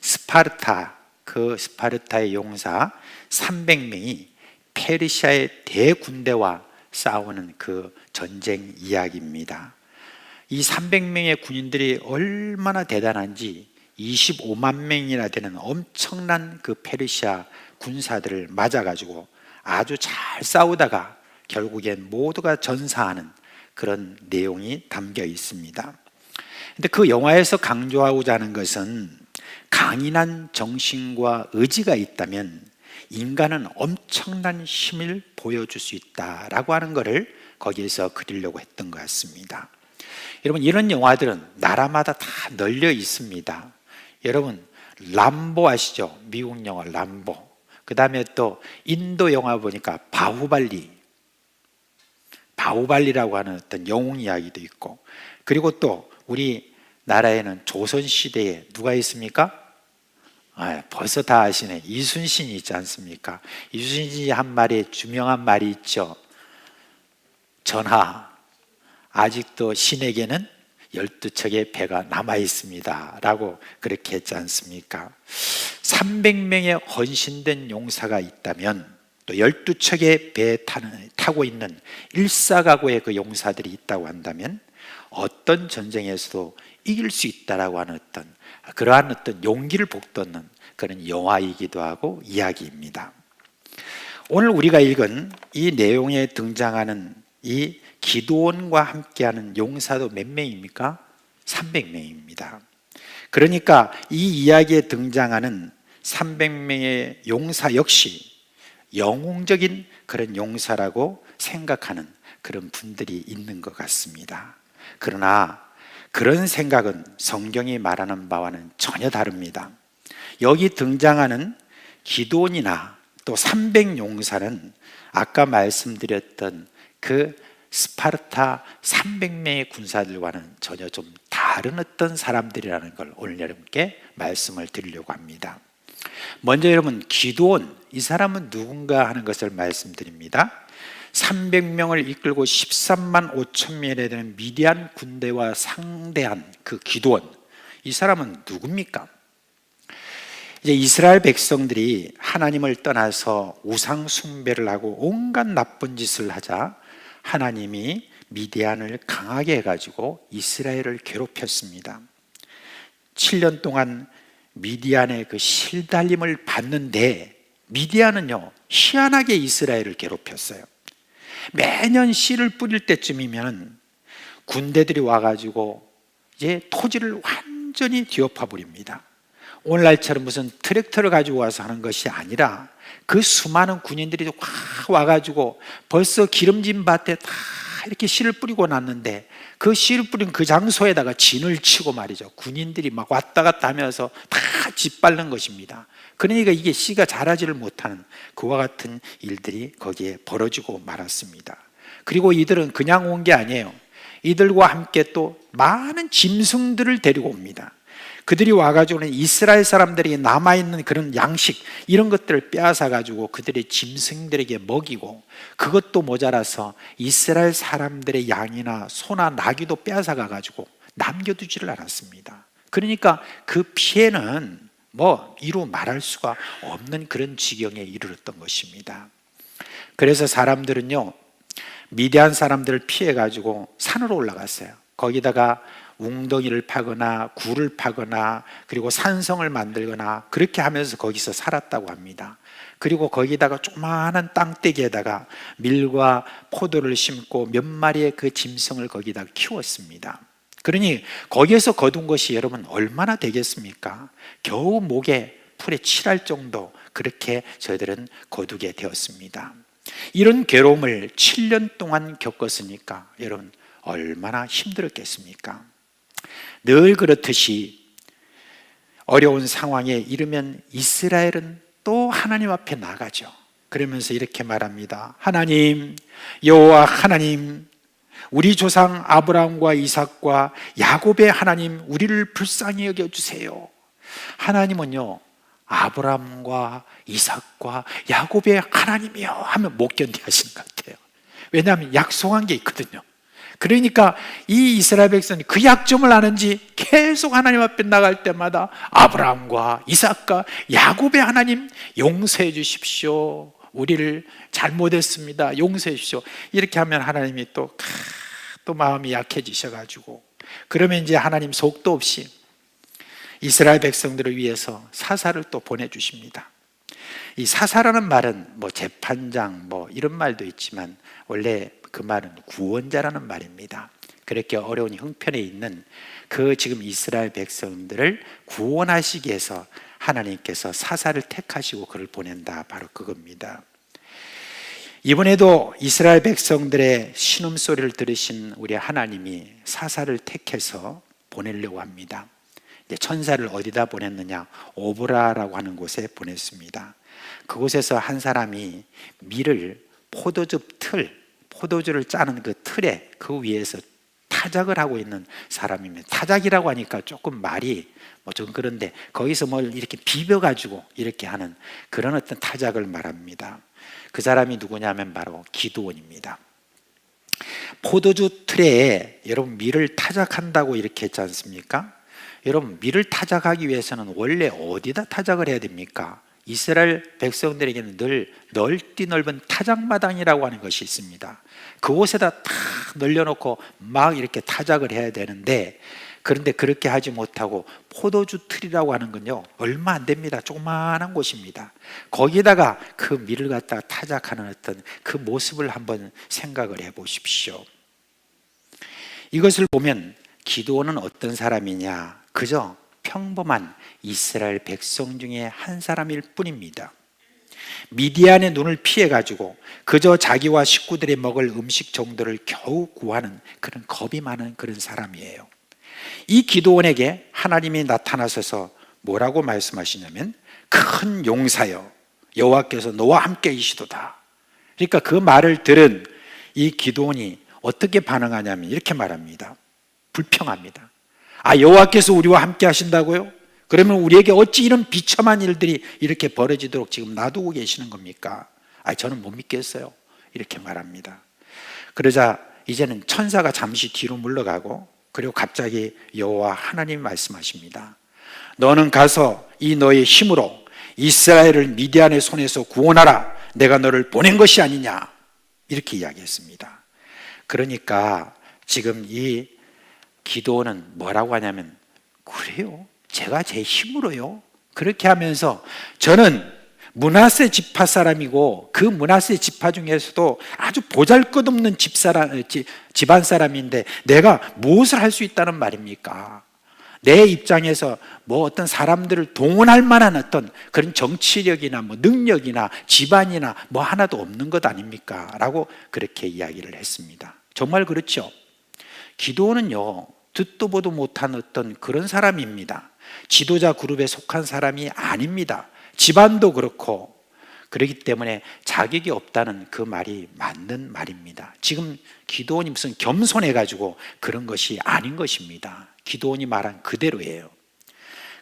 스파르타의 용사 300명이 페르시아의 대군대와 싸우는 그 전쟁 이야기입니다. 이 300명의 군인들이 얼마나 대단한지 25만 명이나 되는 엄청난 그 페르시아 군사들을 맞아가지고 아주 잘 싸우다가 결국엔 모두가 전사하는 그런 내용이 담겨 있습니다. 근데 그 영화에서 강조하고자 하는 것은 강인한 정신과 의지가 있다면 인간은 엄청난 힘을 보여줄 수 있다라고 하는 것을 거기에서 그리려고 했던 것 같습니다. 여러분, 이런 영화들은 나라마다 다 널려 있습니다. 여러분, 람보 아시죠? 미국 영화 람보. 그 다음에 또 인도 영화 보니까 바후발리 나우발리라고 하는 어떤 영웅 이야기도 있고, 그리고 또 우리 나라에는 조선시대에 누가 있습니까? 벌써 다 아시네. 이순신이 있지 않습니까? 이순신이 한 말이 유명한 말이 있죠. 전하, 아직도 신에게는 12척의 배가 남아 있습니다 라고 그렇게 했지 않습니까? 300명의 헌신된 용사가 있다면 또 12척의 배에 타고 있는 일사가구의 그 용사들이 있다고 한다면 어떤 전쟁에서도 이길 수 있다라고 하는 그러한 용기를 북돋는 그런 영화이기도 하고 이야기입니다. 오늘 우리가 읽은 이 내용에 등장하는 이 기드온과 함께하는 용사도 몇 명입니까? 300명입니다. 그러니까 이 이야기에 등장하는 300명의 용사 역시 영웅적인 그런 용사라고 생각하는 그런 분들이 있는 것 같습니다. 그러나 그런 생각은 성경이 말하는 바와는 전혀 다릅니다. 여기 등장하는 기드온이나 또 300용사는 아까 말씀드렸던 그 스파르타 300명의 군사들과는 전혀 좀 다른 어떤 사람들이라는 걸 오늘 여러분께 말씀을 드리려고 합니다. 먼저 여러분, 기드온, 이 사람은 누군가 하는 것을 말씀드립니다. 300명을 이끌고 13만 5천 명에 되는 미디안 군대와 상대한 그 기드온, 이 사람은 누굽니까? 이제 이스라엘 백성들이 하나님을 떠나서 우상 숭배를 하고 온갖 나쁜 짓을 하자 하나님이 미디안을 강하게 해가지고 이스라엘을 괴롭혔습니다. 7년 동안 미디안의 그 실달림을 받는데 미디안은요 희한하게 이스라엘을 괴롭혔어요. 매년 씨를 뿌릴 때쯤이면 군대들이 와가지고 이제 토지를 완전히 뒤엎어 버립니다. 오늘날처럼 무슨 트랙터를 가지고 와서 하는 것이 아니라 그 수많은 군인들이 확 와가지고 벌써 기름진 밭에 다 이렇게 씨를 뿌리고 났는데 그 씨를 뿌린 그 장소에다가 진을 치고 말이죠. 군인들이 막 왔다 갔다 하면서 다 짓밟는 것입니다. 그러니까 이게 씨가 자라지를 못하는 그와 같은 일들이 거기에 벌어지고 말았습니다. 그리고 이들은 그냥 온 게 아니에요. 이들과 함께 또 많은 짐승들을 데리고 옵니다. 그들이 와가지고는 이스라엘 사람들이 남아있는 그런 양식 이런 것들을 빼앗아가지고 그들의 짐승들에게 먹이고, 그것도 모자라서 이스라엘 사람들의 양이나 소나 나귀도 빼앗아가가지고 남겨두지를 않았습니다. 그러니까 그 피해는 이루 말할 수가 없는 그런 지경에 이르렀던 것입니다. 그래서 사람들은요 미디안 사람들을 피해가지고 산으로 올라갔어요. 거기다가 웅덩이를 파거나 굴을 파거나 그리고 산성을 만들거나 그렇게 하면서 거기서 살았다고 합니다. 그리고 거기다가 조그마한 땅대기에다가 밀과 포도를 심고 몇 마리의 그 짐승을 거기다 키웠습니다. 그러니 거기에서 거둔 것이 여러분 얼마나 되겠습니까? 겨우 목에 풀에 칠할 정도 그렇게 저희들은 거두게 되었습니다. 이런 괴로움을 7년 동안 겪었으니까 여러분 얼마나 힘들었겠습니까? 늘 그렇듯이 어려운 상황에 이르면 이스라엘은 또 하나님 앞에 나가죠. 그러면서 이렇게 말합니다. 하나님, 여호와 하나님, 우리 조상 아브라함과 이삭과 야곱의 하나님, 우리를 불쌍히 여겨주세요. 하나님은요 아브라함과 이삭과 야곱의 하나님이요 하면 못 견디하시는 것 같아요. 왜냐하면 약속한 게 있거든요. 그러니까 이 이스라엘 백성이 그 약점을 아는지 계속 하나님 앞에 나갈 때마다 아브라함과 이삭과 야곱의 하나님 용서해 주십시오. 우리를 잘못했습니다. 용서해 주십시오. 이렇게 하면 하나님이 또 마음이 약해지셔가지고 그러면 이제 하나님 속도 없이 이스라엘 백성들을 위해서 사사를 또 보내주십니다. 이 사사라는 말은 재판장 이런 말도 있지만 원래 그 말은 구원자라는 말입니다. 그렇게 어려운 형편에 있는 그 지금 이스라엘 백성들을 구원하시기 위해서 하나님께서 사사를 택하시고 그를 보낸다, 바로 그겁니다. 이번에도 이스라엘 백성들의 신음소리를 들으신 우리 하나님이 사사를 택해서 보내려고 합니다. 천사를 어디다 보냈느냐? 오브라라고 하는 곳에 보냈습니다. 그곳에서 한 사람이 밀을 포도주를 짜는 그 틀에 그 위에서 타작을 하고 있는 사람입니다. 타작이라고 하니까 조금 말이 뭐 좀 그런데 거기서 뭘 이렇게 비벼가지고 이렇게 하는 그런 어떤 타작을 말합니다. 그 사람이 누구냐면 바로 기드온입니다. 포도주 틀에 여러분 밀을 타작한다고 이렇게 했지 않습니까? 여러분 밀을 타작하기 위해서는 원래 어디다 타작을 해야 됩니까? 이스라엘 백성들에게는 늘 넓디 넓은 타작마당이라고 하는 것이 있습니다. 그곳에다 탁 널려놓고 막 이렇게 타작을 해야 되는데, 그런데 그렇게 하지 못하고 포도주 틀이라고 하는 건요 얼마 안 됩니다. 조그마한 곳입니다. 거기다가 그 밀을 갖다가 타작하는 어떤 그 모습을 한번 생각을 해 보십시오. 이것을 보면 기드온은 어떤 사람이냐, 그저 평범한 이스라엘 백성 중에 한 사람일 뿐입니다. 미디안의 눈을 피해가지고 그저 자기와 식구들이 먹을 음식 정도를 겨우 구하는 그런 겁이 많은 그런 사람이에요. 이 기드온에게 하나님이 나타나셔서 뭐라고 말씀하시냐면 큰 용사여 여호와께서 너와 함께 이시도다. 그러니까 그 말을 들은 이 기드온이 어떻게 반응하냐면 이렇게 말합니다. 불평합니다. 아, 여호와께서 우리와 함께 하신다고요? 그러면 우리에게 어찌 이런 비참한 일들이 이렇게 벌어지도록 지금 놔두고 계시는 겁니까? 아, 저는 못 믿겠어요. 이렇게 말합니다. 그러자 이제는 천사가 잠시 뒤로 물러가고, 그리고 갑자기 여호와 하나님이 말씀하십니다. 너는 가서 이 너의 힘으로 이스라엘을 미디안의 손에서 구원하라. 내가 너를 보낸 것이 아니냐. 이렇게 이야기했습니다. 그러니까 지금 이 기드온은 뭐라고 하냐면, 그래요? 제가 제 힘으로요? 그렇게 하면서 저는 므낫세 지파 사람이고 그 므낫세 지파 중에서도 아주 보잘것없는 집안 사람인데 내가 무엇을 할 수 있다는 말입니까? 내 입장에서 뭐 어떤 사람들을 동원할 만한 어떤 그런 정치력이나 뭐 능력이나 집안이나 뭐 하나도 없는 것 아닙니까? 라고 그렇게 이야기를 했습니다. 정말 그렇죠. 기드온은요 듣도 보도 못한 어떤 그런 사람입니다. 지도자 그룹에 속한 사람이 아닙니다. 집안도 그렇고, 그렇기 때문에 자격이 없다는 그 말이 맞는 말입니다. 지금 기드온이 무슨 겸손해가지고 그런 것이 아닌 것입니다. 기드온이 말한 그대로예요.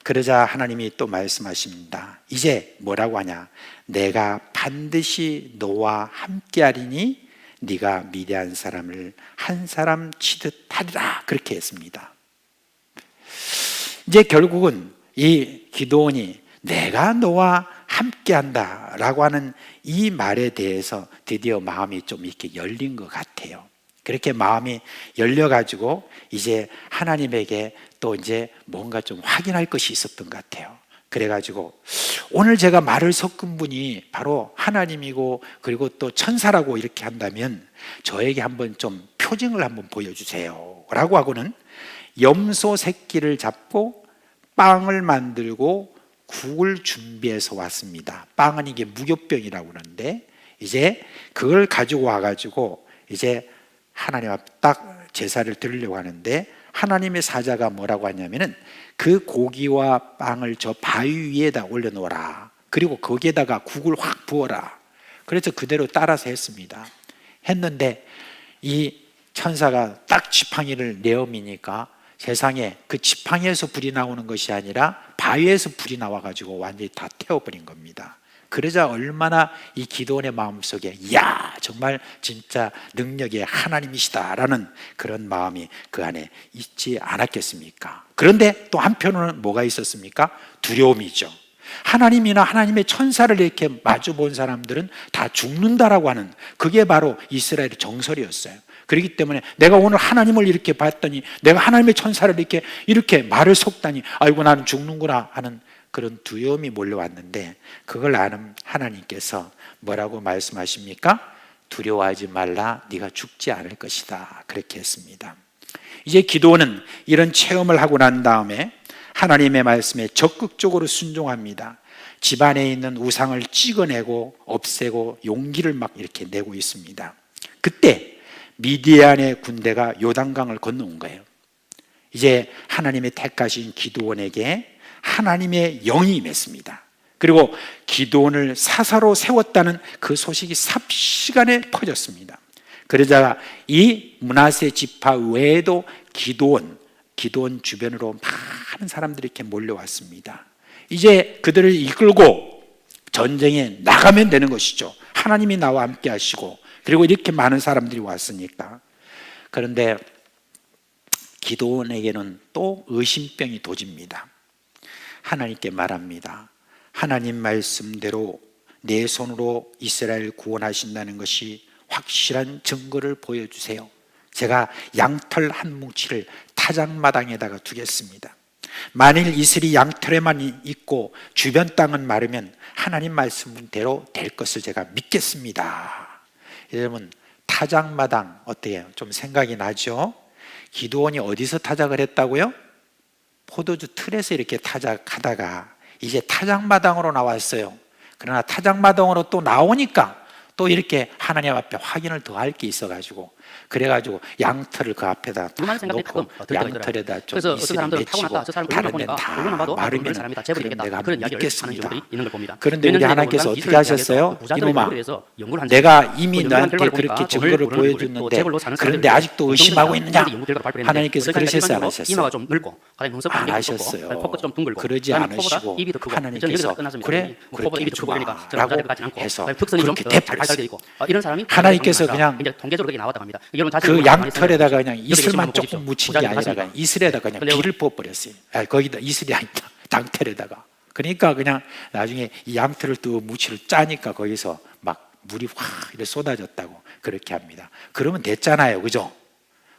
그러자 하나님이 또 말씀하십니다. 이제 뭐라고 하냐? 내가 반드시 너와 함께하리니 네가 미디안 사람을 한 사람 치듯 하리라. 그렇게 했습니다. 이제 결국은 이 기드온이 내가 너와 함께한다 라고 하는 이 말에 대해서 드디어 마음이 좀 이렇게 열린 것 같아요. 그렇게 마음이 열려가지고 이제 하나님에게 또 이제 뭔가 좀 확인할 것이 있었던 것 같아요. 그래가지고 오늘 제가 말을 섞은 분이 바로 하나님이고 그리고 또 천사라고 이렇게 한다면 저에게 한번 좀 표징을 한번 보여주세요 라고 하고는 염소 새끼를 잡고 빵을 만들고 국을 준비해서 왔습니다. 빵은 이게 무교병이라고 그러는데 이제 그걸 가지고 와가지고 이제 하나님 앞에 딱 제사를 드리려고 하는데 하나님의 사자가 뭐라고 하냐면은 그 고기와 빵을 저 바위 위에다 올려놓아라. 그리고 거기에다가 국을 확 부어라. 그래서 그대로 따라서 했습니다. 했는데 이 천사가 딱 지팡이를 내어미니까 세상에 그 지팡이에서 불이 나오는 것이 아니라 바위에서 불이 나와가지고 완전히 다 태워버린 겁니다. 그러자 얼마나 이 기드온의 마음속에 야 정말 진짜 능력의 하나님이시다라는 그런 마음이 그 안에 있지 않았겠습니까? 그런데 또 한편으로는 뭐가 있었습니까? 두려움이죠. 하나님이나 하나님의 천사를 이렇게 마주 본 사람들은 다 죽는다라고 하는 그게 바로 이스라엘의 정설이었어요. 그렇기 때문에 내가 오늘 하나님을 이렇게 봤더니 내가 하나님의 천사를 이렇게 말을 섞다니 아이고 나는 죽는구나 하는 그런 두려움이 몰려왔는데 그걸 아는 하나님께서 뭐라고 말씀하십니까? 두려워하지 말라, 네가 죽지 않을 것이다. 그렇게 했습니다. 이제 기드온은 이런 체험을 하고 난 다음에 하나님의 말씀에 적극적으로 순종합니다. 집안에 있는 우상을 찍어내고 없애고 용기를 막 이렇게 내고 있습니다. 그때 미디안의 군대가 요단강을 건너온 거예요. 이제 하나님의 택하신 기드온에게 하나님의 영이 임했습니다. 그리고 기드온을 사사로 세웠다는 그 소식이 삽시간에 퍼졌습니다. 그러자 이 므낫세 지파 외에도 기드온 주변으로 많은 사람들이 이렇게 몰려왔습니다. 이제 그들을 이끌고 전쟁에 나가면 되는 것이죠. 하나님이 나와 함께 하시고, 그리고 이렇게 많은 사람들이 왔으니까. 그런데 기드온에게는 또 의심병이 도집니다. 하나님께 말합니다. 하나님 말씀대로 내 손으로 이스라엘 구원하신다는 것이 확실한 증거를 보여주세요. 제가 양털 한 뭉치를 타작마당에다가 두겠습니다. 만일 이슬이 양털에만 있고 주변 땅은 마르면 하나님 말씀대로 될 것을 제가 믿겠습니다. 여러분, 타작마당 어때요? 좀 생각이 나죠? 기드온이 어디서 타작을 했다고요? 포도주 틀에서 이렇게 타작하다가 이제 타작마당으로 나왔어요. 그러나 타작마당으로 또 나오니까 또 이렇게 하나님 앞에 확인을 더 할 게 있어가지고, 그래가지고 양털을 그 앞에다 놓고 양털에다 좀 이슬이 맺히고 다른 데는 다 마르면 그럼 내가 믿겠습니다. 그런데 우리 하나님께서 어떻게 하셨어요? 이놈아, 내가 이미 너한테 그렇게 증거를 보여줬는데 그런데 아직도 의심하고 있느냐? 하나님께서 그러셨어요, 안 하셨어요? 안 하셨어요. 그러지 않으시고 하나님께서 그래 그렇게 좋아 라고 해서 그렇게 되버렸어요. 하나님께서 그냥 그 양털에다가 그냥 이슬만 조금 묻힌 게 아니라 그냥 이슬에다가 그냥 비를 부어버렸어요. 거기다 이슬이 아니다, 양털에다가. 그러니까 그냥 나중에 이 양털을 또 무치를 짜니까 거기서 막 물이 확 이렇게 쏟아졌다고 그렇게 합니다. 그러면 됐잖아요, 그죠?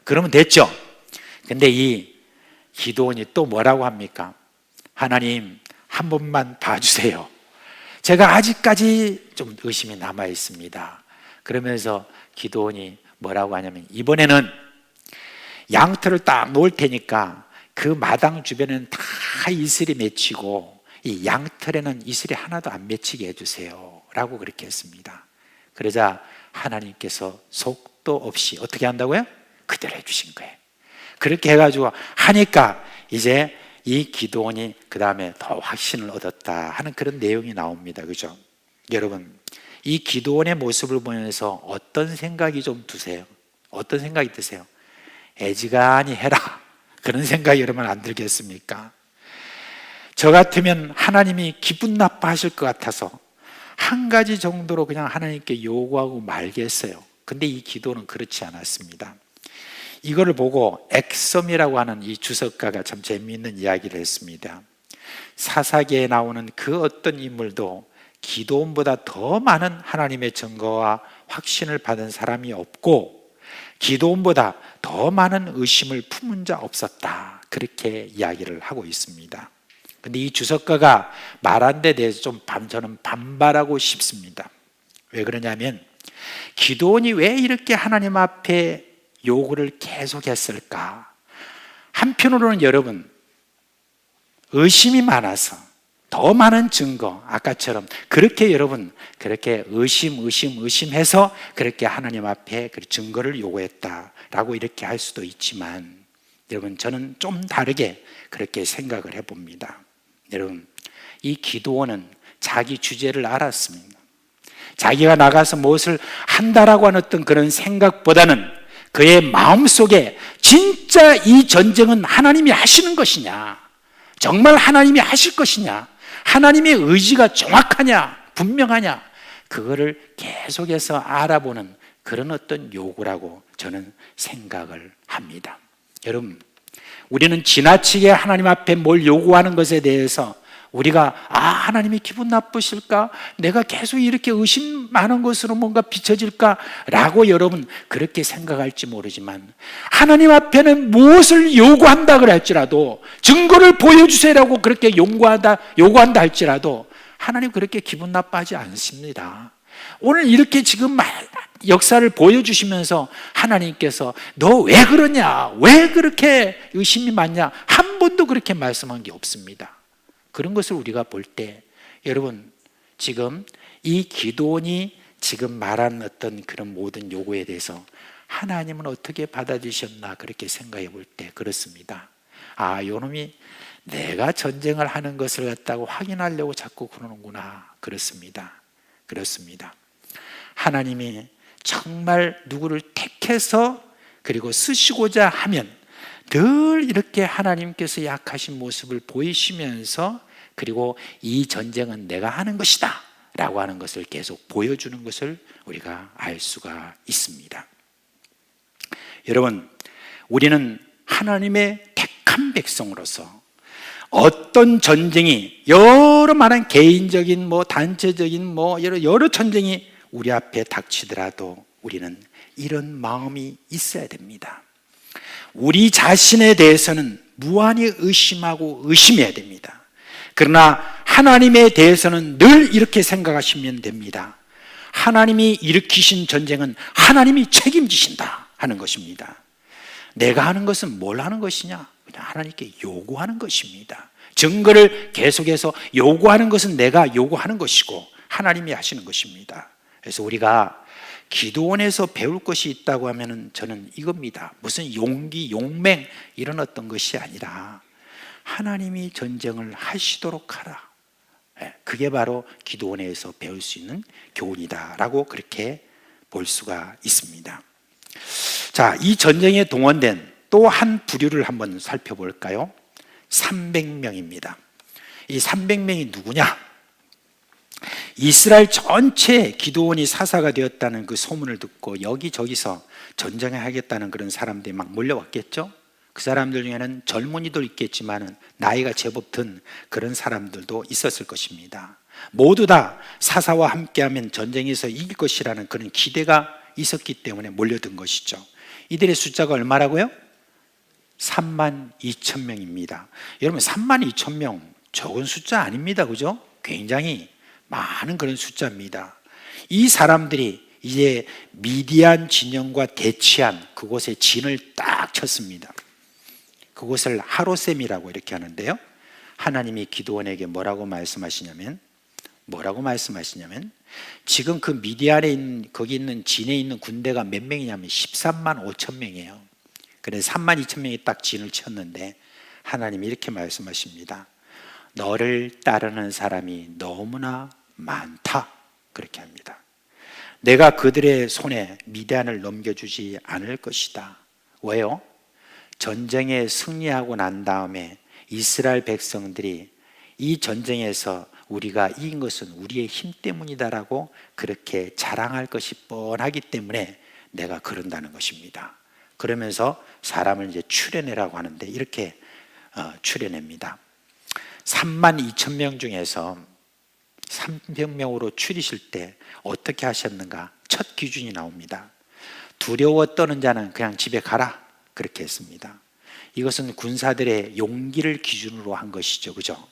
그러면 됐죠. 근데 이 기드온이 또 뭐라고 합니까? 하나님, 한 번만 봐주세요. 제가 아직까지 좀 의심이 남아 있습니다. 그러면서 기드온이 뭐라고 하냐면, 이번에는 양털을 딱 놓을 테니까 그 마당 주변에는 다 이슬이 맺히고 이 양털에는 이슬이 하나도 안 맺히게 해주세요 라고 그렇게 했습니다. 그러자 하나님께서 속도 없이 어떻게 한다고요? 그대로 해주신 거예요. 그렇게 해가지고 하니까 이제 이 기드온이 그 다음에 더 확신을 얻었다 하는 그런 내용이 나옵니다. 그죠? 여러분, 이 기드온의 모습을 보면서 어떤 생각이 좀 드세요? 어떤 생각이 드세요? 애지간히 해라, 그런 생각이 여러분 안 들겠습니까? 저 같으면 하나님이 기분 나빠하실 것 같아서 한 가지 정도로 그냥 하나님께 요구하고 말겠어요. 근데 이 기도는 그렇지 않았습니다. 이거를 보고 엑섬이라고 하는 이 주석가가 참 재미있는 이야기를 했습니다. 사사기에 나오는 그 어떤 인물도 기드온보다 더 많은 하나님의 증거와 확신을 받은 사람이 없고 기드온보다 더 많은 의심을 품은 자 없었다, 그렇게 이야기를 하고 있습니다. 근데 이 주석가가 말한 데 대해서 좀 저는 반발하고 싶습니다. 왜 그러냐면, 기드온이 왜 이렇게 하나님 앞에 요구를 계속했을까? 한편으로는 여러분, 의심이 많아서 더 많은 증거, 아까처럼 그렇게 여러분 그렇게 의심해서 그렇게 하나님 앞에 그 증거를 요구했다라고 이렇게 할 수도 있지만, 여러분 저는 좀 다르게 그렇게 생각을 해봅니다. 여러분, 이 기드온은 자기 주제를 알았습니다. 자기가 나가서 무엇을 한다라고 하는 어떤 그런 생각보다는 그의 마음속에 진짜 이 전쟁은 하나님이 하시는 것이냐, 정말 하나님이 하실 것이냐, 하나님의 의지가 정확하냐, 분명하냐, 그거를 계속해서 알아보는 그런 어떤 요구라고 저는 생각을 합니다. 여러분, 우리는 지나치게 하나님 앞에 뭘 요구하는 것에 대해서 우리가 하나님이 기분 나쁘실까? 내가 계속 이렇게 의심 많은 것으로 뭔가 비춰질까? 라고 여러분 그렇게 생각할지 모르지만, 하나님 앞에는 무엇을 요구한다 그럴지라도, 증거를 보여주세요라고 그렇게 요구한다 할지라도 하나님 그렇게 기분 나빠하지 않습니다. 오늘 이렇게 지금 역사를 보여주시면서 하나님께서 너 왜 그러냐, 왜 그렇게 의심이 많냐, 한 번도 그렇게 말씀한 게 없습니다. 그런 것을 우리가 볼 때, 여러분 지금 이 기드온이 지금 말한 어떤 그런 모든 요구에 대해서 하나님은 어떻게 받아주셨나 그렇게 생각해 볼 때 그렇습니다. 요놈이 내가 전쟁을 하는 것을 갖다고 확인하려고 자꾸 그러는구나. 그렇습니다. 하나님이 정말 누구를 택해서 그리고 쓰시고자 하면 늘 이렇게 하나님께서 약하신 모습을 보이시면서 그리고 이 전쟁은 내가 하는 것이다 라고 하는 것을 계속 보여주는 것을 우리가 알 수가 있습니다. 여러분, 우리는 하나님의 택한 백성으로서 어떤 전쟁이 여러 많은 개인적인 단체적인 여러 전쟁이 우리 앞에 닥치더라도 우리는 이런 마음이 있어야 됩니다. 우리 자신에 대해서는 무한히 의심하고 의심해야 됩니다. 그러나 하나님에 대해서는 늘 이렇게 생각하시면 됩니다. 하나님이 일으키신 전쟁은 하나님이 책임지신다 하는 것입니다. 내가 하는 것은 뭘 하는 것이냐? 그냥 하나님께 요구하는 것입니다. 증거를 계속해서 요구하는 것은 내가 요구하는 것이고 하나님이 하시는 것입니다. 그래서 우리가 기도원에서 배울 것이 있다고 하면 저는 이겁니다. 무슨 용기, 용맹 이런 어떤 것이 아니라 하나님이 전쟁을 하시도록 하라. 그게 바로 기도원에서 배울 수 있는 교훈이다라고 그렇게 볼 수가 있습니다. 자, 이 전쟁에 동원된 또 한 부류를 한번 살펴볼까요? 300명입니다. 이 300명이 누구냐? 이스라엘 전체 기도원이 사사가 되었다는 그 소문을 듣고 여기저기서 전쟁을 하겠다는 그런 사람들이 막 몰려왔겠죠? 그 사람들 중에는 젊은이도 있겠지만 나이가 제법 든 그런 사람들도 있었을 것입니다. 모두 다 사사와 함께하면 전쟁에서 이길 것이라는 그런 기대가 있었기 때문에 몰려든 것이죠. 이들의 숫자가 얼마라고요? 32,000명입니다. 여러분 32,000명 적은 숫자 아닙니다. 그죠? 굉장히 많은 그런 숫자입니다. 이 사람들이 이제 미디안 진영과 대치한 그곳에 진을 딱 쳤습니다. 그곳을 하로셈이라고 이렇게 하는데요. 하나님이 기드온에게 뭐라고 말씀하시냐면 지금 그 미디안에 있는 거기 있는 진에 있는 군대가 몇 명이냐면 13만 5천 명이에요. 그래서 3만 2천 명이 딱 진을 쳤는데 하나님이 이렇게 말씀하십니다. 너를 따르는 사람이 너무나 많다. 그렇게 합니다. 내가 그들의 손에 미디안을 넘겨주지 않을 것이다. 왜요? 전쟁에 승리하고 난 다음에 이스라엘 백성들이 이 전쟁에서 우리가 이긴 것은 우리의 힘 때문이다라고 그렇게 자랑할 것이 뻔하기 때문에 내가 그런다는 것입니다. 그러면서 사람을 이제 추려내라고 하는데 이렇게 추려냅니다. 3만 2천 명 중에서 300명으로 추리실 때 어떻게 하셨는가? 첫 기준이 나옵니다. 두려워 떠는 자는 그냥 집에 가라. 그렇게 했습니다. 이것은 군사들의 용기를 기준으로 한 것이죠. 그죠?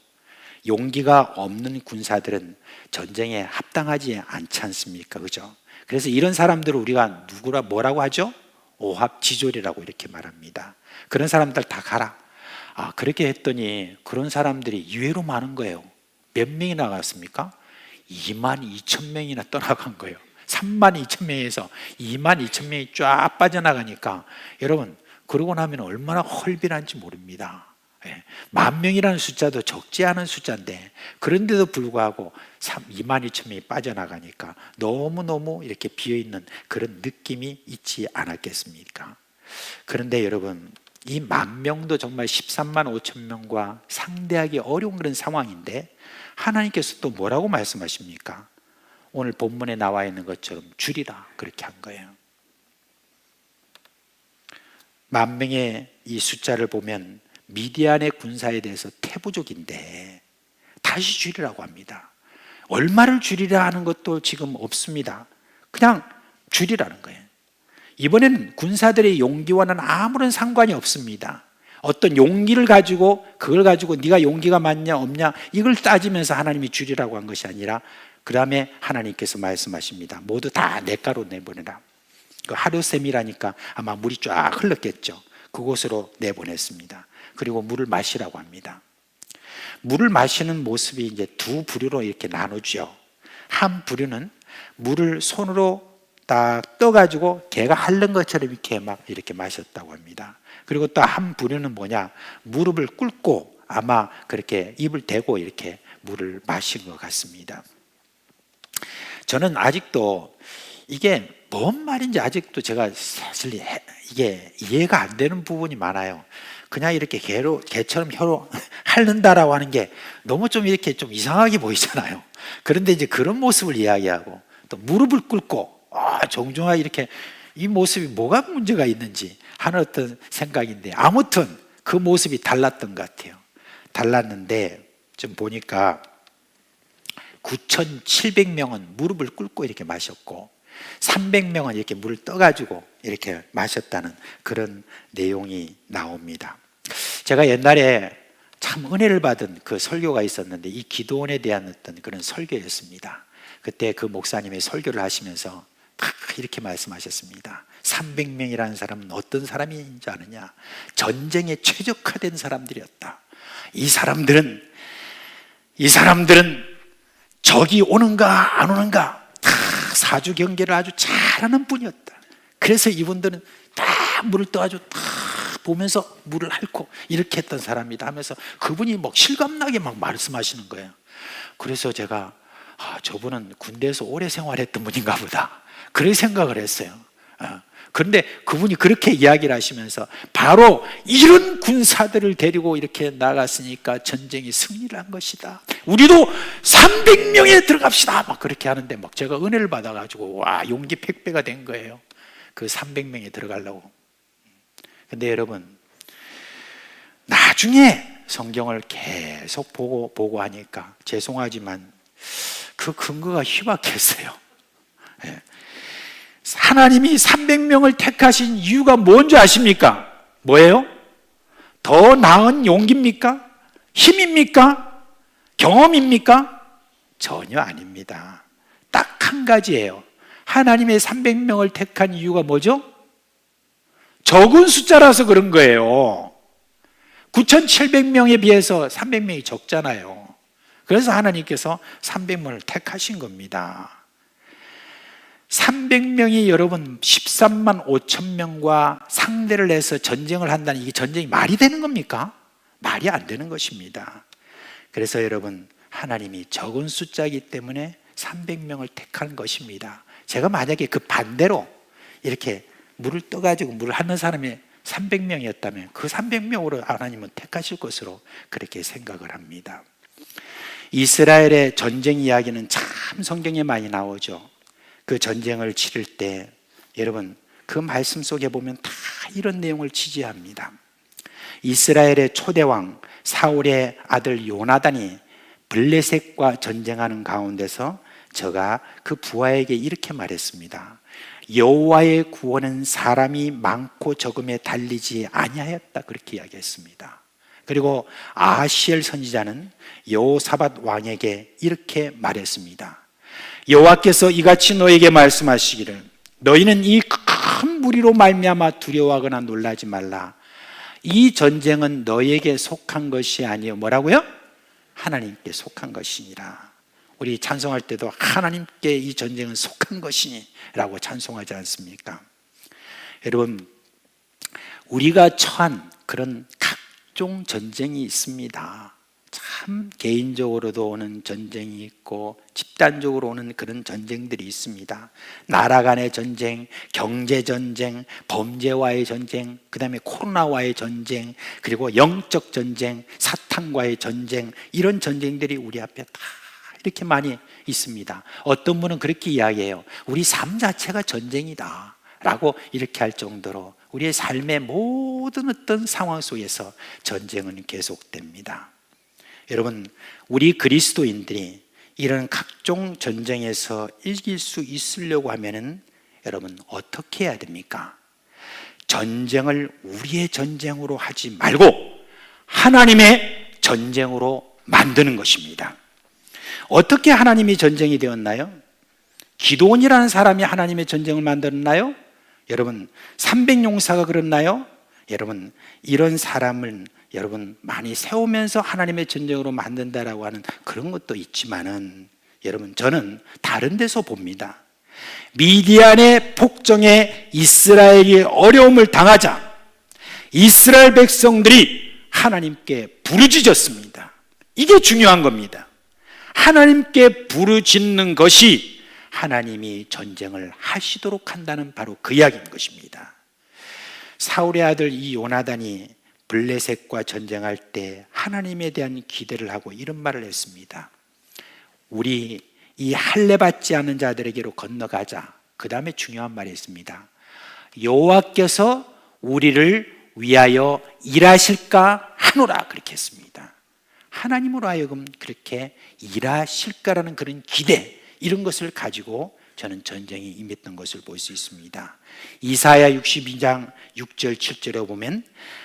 용기가 없는 군사들은 전쟁에 합당하지 않지 않습니까? 그죠? 그래서 이런 사람들을 우리가 뭐라고 하죠? 오합지졸이라고 이렇게 말합니다. 그런 사람들 다 가라. 그렇게 했더니 그런 사람들이 이외로 많은 거예요. 몇 명이 나갔습니까? 2만 2천 명이나 떠나간 거예요. 3만 2천 명에서 2만 2천 명이 쫙 빠져나가니까 여러분 그러고 나면 얼마나 헐빈한지 모릅니다. 10,000명이라는 숫자도 적지 않은 숫자인데 그런데도 불구하고 2만 2천 명이 빠져나가니까 너무너무 이렇게 비어있는 그런 느낌이 있지 않았겠습니까? 그런데 여러분 이 10,000명도 정말 13만 5천 명과 상대하기 어려운 그런 상황인데 하나님께서 또 뭐라고 말씀하십니까? 오늘 본문에 나와 있는 것처럼 줄이라 그렇게 한 거예요. 10,000명의 이 숫자를 보면 미디안의 군사에 대해서 태부족인데 다시 줄이라고 합니다. 얼마를 줄이라 하는 것도 지금 없습니다. 그냥 줄이라는 거예요. 이번에는 군사들의 용기와는 아무런 상관이 없습니다. 어떤 용기를 가지고 그걸 가지고 네가 용기가 많냐 없냐 이걸 따지면서 하나님이 줄이라고 한 것이 아니라 그 다음에 하나님께서 말씀하십니다. 모두 다 냇가로 내보내라. 그 하루셈이라니까 아마 물이 쫙 흘렀겠죠. 그곳으로 내보냈습니다. 그리고 물을 마시라고 합니다. 물을 마시는 모습이 이제 두 부류로 이렇게 나누죠. 한 부류는 물을 손으로 딱 떠가지고 개가 핥는 것처럼 이렇게 마셨다고 합니다. 그리고 또 한 부류는 뭐냐? 무릎을 꿇고 아마 그렇게 입을 대고 이렇게 물을 마신 것 같습니다. 저는 아직도 이게 뭔 말인지 아직도 제가 사실 이게 이해가 안 되는 부분이 많아요. 그냥 이렇게 개처럼 혀로 핥는다라고 하는 게 너무 좀 이렇게 좀 이상하게 보이잖아요. 그런데 이제 그런 모습을 이야기하고 또 무릎을 꿇고 정중하게 이렇게 이 모습이 뭐가 문제가 있는지 하는 어떤 생각인데, 아무튼 그 모습이 달랐던 것 같아요. 달랐는데 좀 보니까 9,700명은 무릎을 꿇고 이렇게 마셨고 300명은 이렇게 물을 떠가지고 이렇게 마셨다는 그런 내용이 나옵니다. 제가 옛날에 참 은혜를 받은 그 설교가 있었는데, 이 기도원에 대한 어떤 그런 설교였습니다. 그때 그 목사님이 설교를 하시면서 딱 이렇게 말씀하셨습니다. 300명이라는 사람은 어떤 사람인지 아느냐? 전쟁에 최적화된 사람들이었다. 이 사람들은 적이 오는가 안 오는가 다 사주 경계를 아주 잘하는 분이었다. 그래서 이분들은 딱 물을 떠가지고 딱 보면서 물을 핥고 이렇게 했던 사람이다 하면서 그분이 막 실감나게 막 말씀하시는 거예요. 그래서 제가 저분은 군대에서 오래 생활했던 분인가 보다, 그런 생각을 했어요. 그런데 그분이 그렇게 이야기를 하시면서 바로 이런 군사들을 데리고 이렇게 나갔으니까 전쟁이 승리를 한 것이다. 우리도 300명에 들어갑시다. 막 그렇게 하는데 막 제가 은혜를 받아가지고 와, 용기 팩배가 된 거예요. 그 300명에 들어가려고. 근데 여러분, 나중에 성경을 계속 보고 하니까 죄송하지만 그 근거가 희박했어요. 예. 하나님이 300명을 택하신 이유가 뭔지 아십니까? 뭐예요? 더 나은 용기입니까? 힘입니까? 경험입니까? 전혀 아닙니다. 딱 한 가지예요. 하나님의 300명을 택한 이유가 뭐죠? 적은 숫자라서 그런 거예요. 9,700명에 비해서 300명이 적잖아요. 그래서 하나님께서 300명을 택하신 겁니다. 300명이 여러분 13만 5천 명과 상대를 해서 전쟁을 한다는, 이게 전쟁이 말이 되는 겁니까? 말이 안 되는 것입니다. 그래서 여러분, 하나님이 적은 숫자이기 때문에 300명을 택한 것입니다. 제가 만약에 그 반대로 이렇게 물을 떠가지고 물을 하는 사람이 300명이었다면 그 300명으로 하나님은 택하실 것으로 그렇게 생각을 합니다. 이스라엘의 전쟁 이야기는 참 성경에 많이 나오죠. 그 전쟁을 치를 때 여러분, 그 말씀 속에 보면 다 이런 내용을 지지합니다. 이스라엘의 초대왕 사울의 아들 요나단이 블레셋과 전쟁하는 가운데서 저가 그 부하에게 이렇게 말했습니다. 여호와의 구원은 사람이 많고 적음에 달리지 아니하였다, 그렇게 이야기했습니다. 그리고 아하시엘 선지자는 여호사밧 왕에게 이렇게 말했습니다. 여호와께서 이같이 너에게 말씀하시기를, 너희는 이 큰 무리로 말미암아 두려워하거나 놀라지 말라. 이 전쟁은 너희에게 속한 것이 아니요, 뭐라고요? 하나님께 속한 것이니라. 우리 찬송할 때도 하나님께 이 전쟁은 속한 것이니 라고 찬송하지 않습니까? 여러분, 우리가 처한 그런 각종 전쟁이 있습니다. 참 개인적으로도 오는 전쟁이 있고 집단적으로 오는 그런 전쟁들이 있습니다. 나라 간의 전쟁, 경제 전쟁, 범죄와의 전쟁, 그 다음에 코로나와의 전쟁, 그리고 영적 전쟁, 사탄과의 전쟁, 이런 전쟁들이 우리 앞에 다 이렇게 많이 있습니다. 어떤 분은 그렇게 이야기해요. 우리 삶 자체가 전쟁이다 라고 이렇게 할 정도로 우리의 삶의 모든 어떤 상황 속에서 전쟁은 계속됩니다. 여러분, 우리 그리스도인들이 이런 각종 전쟁에서 이길 수 있으려고 하면은 여러분 어떻게 해야 됩니까? 전쟁을 우리의 전쟁으로 하지 말고 하나님의 전쟁으로 만드는 것입니다. 어떻게 하나님이 전쟁이 되었나요? 기드온이라는 사람이 하나님의 전쟁을 만들었나요? 여러분, 300용사가 그렇나요? 여러분, 이런 사람을 여러분 많이 세우면서 하나님의 전쟁으로 만든다라고 하는 그런 것도 있지만은 여러분, 저는 다른 데서 봅니다. 미디안의 폭정에 이스라엘이 어려움을 당하자 이스라엘 백성들이 하나님께 부르짖었습니다. 이게 중요한 겁니다. 하나님께 부르짖는 것이 하나님이 전쟁을 하시도록 한다는 바로 그 이야기인 것입니다. 사울의 아들 이 요나단이 블레셋과 전쟁할 때 하나님에 대한 기대를 하고 이런 말을 했습니다. 우리 이 할례 받지 않는 자들에게로 건너가자. 그 다음에 중요한 말이 있습니다. 여호와께서 우리를 위하여 일하실까 하노라, 그렇게 했습니다. 하나님으로 하여금 그렇게 일하실까라는 그런 기대, 이런 것을 가지고 저는 전쟁에 임했던 것을 볼 수 있습니다. 이사야 62장 6절 7절에 보면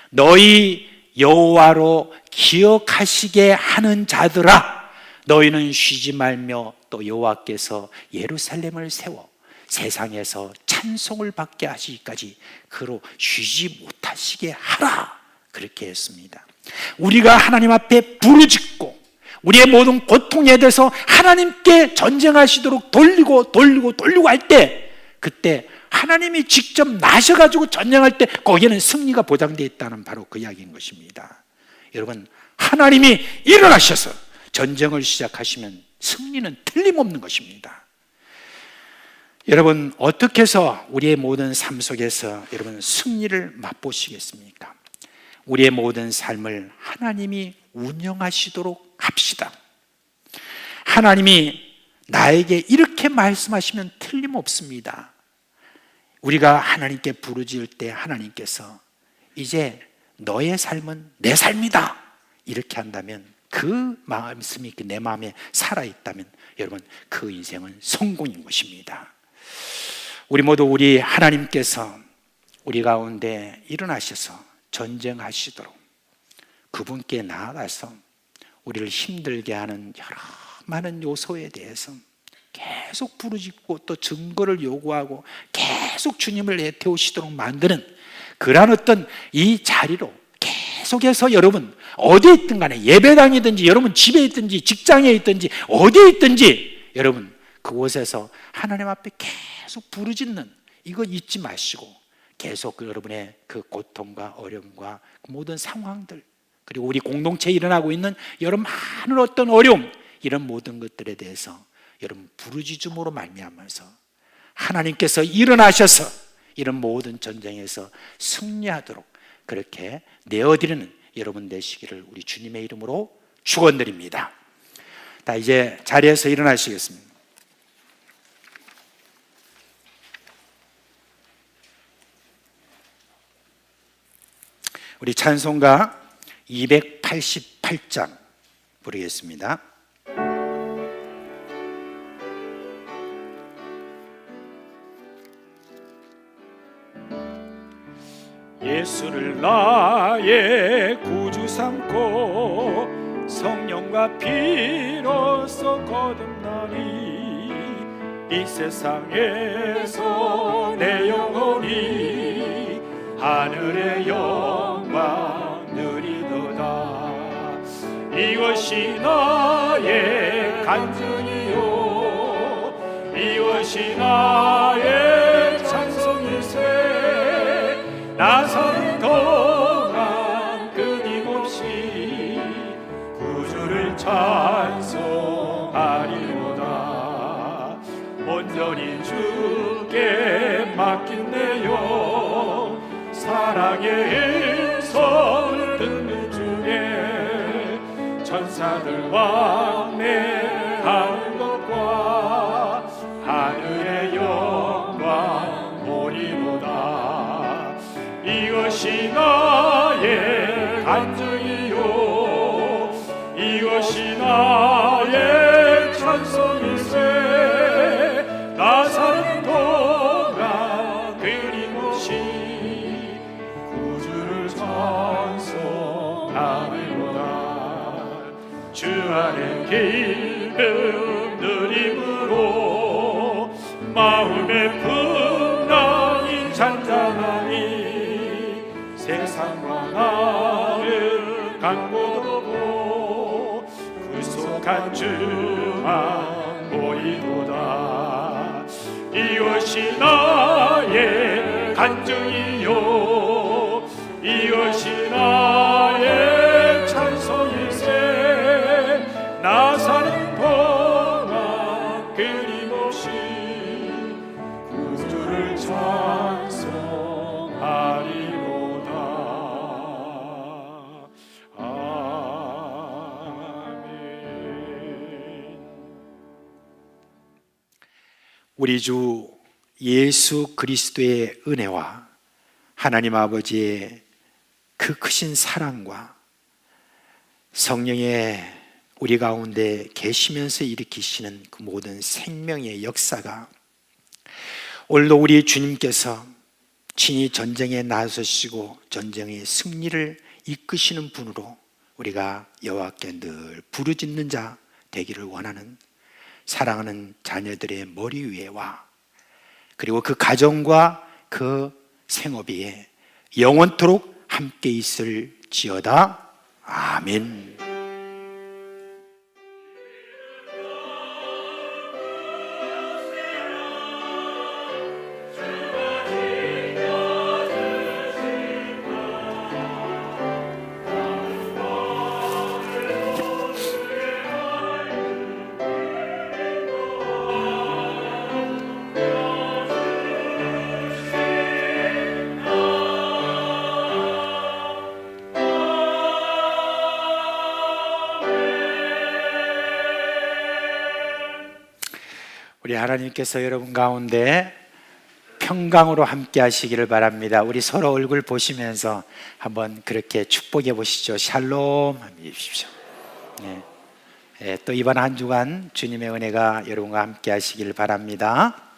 너희 여호와로 기억하시게 하는 자들아, 너희는 쉬지 말며 또 여호와께서 예루살렘을 세워 세상에서 찬송을 받게 하시기까지 그로 쉬지 못하시게 하라, 그렇게 했습니다. 우리가 하나님 앞에 부르짖고 우리의 모든 고통에 대해서 하나님께 전쟁하시도록 돌리고 할 때, 그때 하나님이 직접 나셔가지고 전쟁할 때 거기에는 승리가 보장되어 있다는 바로 그 이야기인 것입니다. 여러분, 하나님이 일어나셔서 전쟁을 시작하시면 승리는 틀림없는 것입니다. 여러분, 어떻게 해서 우리의 모든 삶 속에서 여러분 승리를 맛보시겠습니까? 우리의 모든 삶을 하나님이 운영하시도록 합시다. 하나님이 나에게 이렇게 말씀하시면 틀림없습니다. 우리가 하나님께 부르짖을 때 하나님께서 이제 너의 삶은 내 삶이다, 이렇게 한다면, 그 말씀이 내 마음에 살아있다면 여러분 그 인생은 성공인 것입니다. 우리 모두 우리 하나님께서 우리 가운데 일어나셔서 전쟁하시도록 그분께 나아가서 우리를 힘들게 하는 여러 많은 요소에 대해서 계속 부르짖고 또 증거를 요구하고 계속 주님을 애태우시도록 만드는 그러한 어떤 이 자리로 계속해서 여러분 어디에 있든 간에, 예배당이든지 여러분 집에 있든지 직장에 있든지 어디에 있든지 여러분 그곳에서 하나님 앞에 계속 부르짖는 이거 잊지 마시고 계속 여러분의 그 고통과 어려움과 모든 상황들, 그리고 우리 공동체에 일어나고 있는 여러 많은 어떤 어려움, 이런 모든 것들에 대해서 여러분 부르짖음으로 말미암아서 하나님께서 일어나셔서 이런 모든 전쟁에서 승리하도록 그렇게 내어드리는 여러분 되시기를 우리 주님의 이름으로 축원드립니다. 자, 이제 자리에서 일어나시겠습니다. 우리 찬송가 288장 부르겠습니다. 예수를 나의 구주 삼고 성령과 피로써 거듭나니 이 세상에서 내 영혼이 하늘의 영광 누리도다. 이것이 나의 간증이요 이것이 나의 찬송일세. 나 사는 동안 끊임없이 구주를 찬송하리로다. 온전히 주께 맡긴 내 영 사랑의 음성을 듣는 중에 천사들 왕래하는 것과 하늘의 영광 보리로다. 이것이 나의 간증이요 이것이 나의 찬송일세. 나 사는 동안 끊임없이 구주를 찬송하리로다. 주 안에 기쁨 누림으로 마음의 풍랑이 잔잔하니 세상과 나를 간고도 구속한 주만 보이도다. 이것이 나의 간증이요 이것이 나의 찬송일세. 나 사는 동안 끊임없이 우리 주 예수 그리스도의 은혜와 하나님 아버지의 그 크신 사랑과 성령의 우리 가운데 계시면서 일으키시는 그 모든 생명의 역사가 오늘도 우리 주님께서 친히 전쟁에 나서시고 전쟁의 승리를 이끄시는 분으로 우리가 여호와께 늘 부르짖는 자 되기를 원하는 사랑하는 자녀들의 머리 위에와 그리고 그 가정과 그 생업이 영원토록 함께 있을지어다. 아멘. 우리 하나님께서 여러분 가운데 평강으로 함께 하시기를 바랍니다. 우리 서로 얼굴 보시면서 한번 그렇게 축복해 보시죠. 샬롬 해주십시오. 네. 또 이번 한 주간 주님의 은혜가 여러분과 함께 하시기를 바랍니다.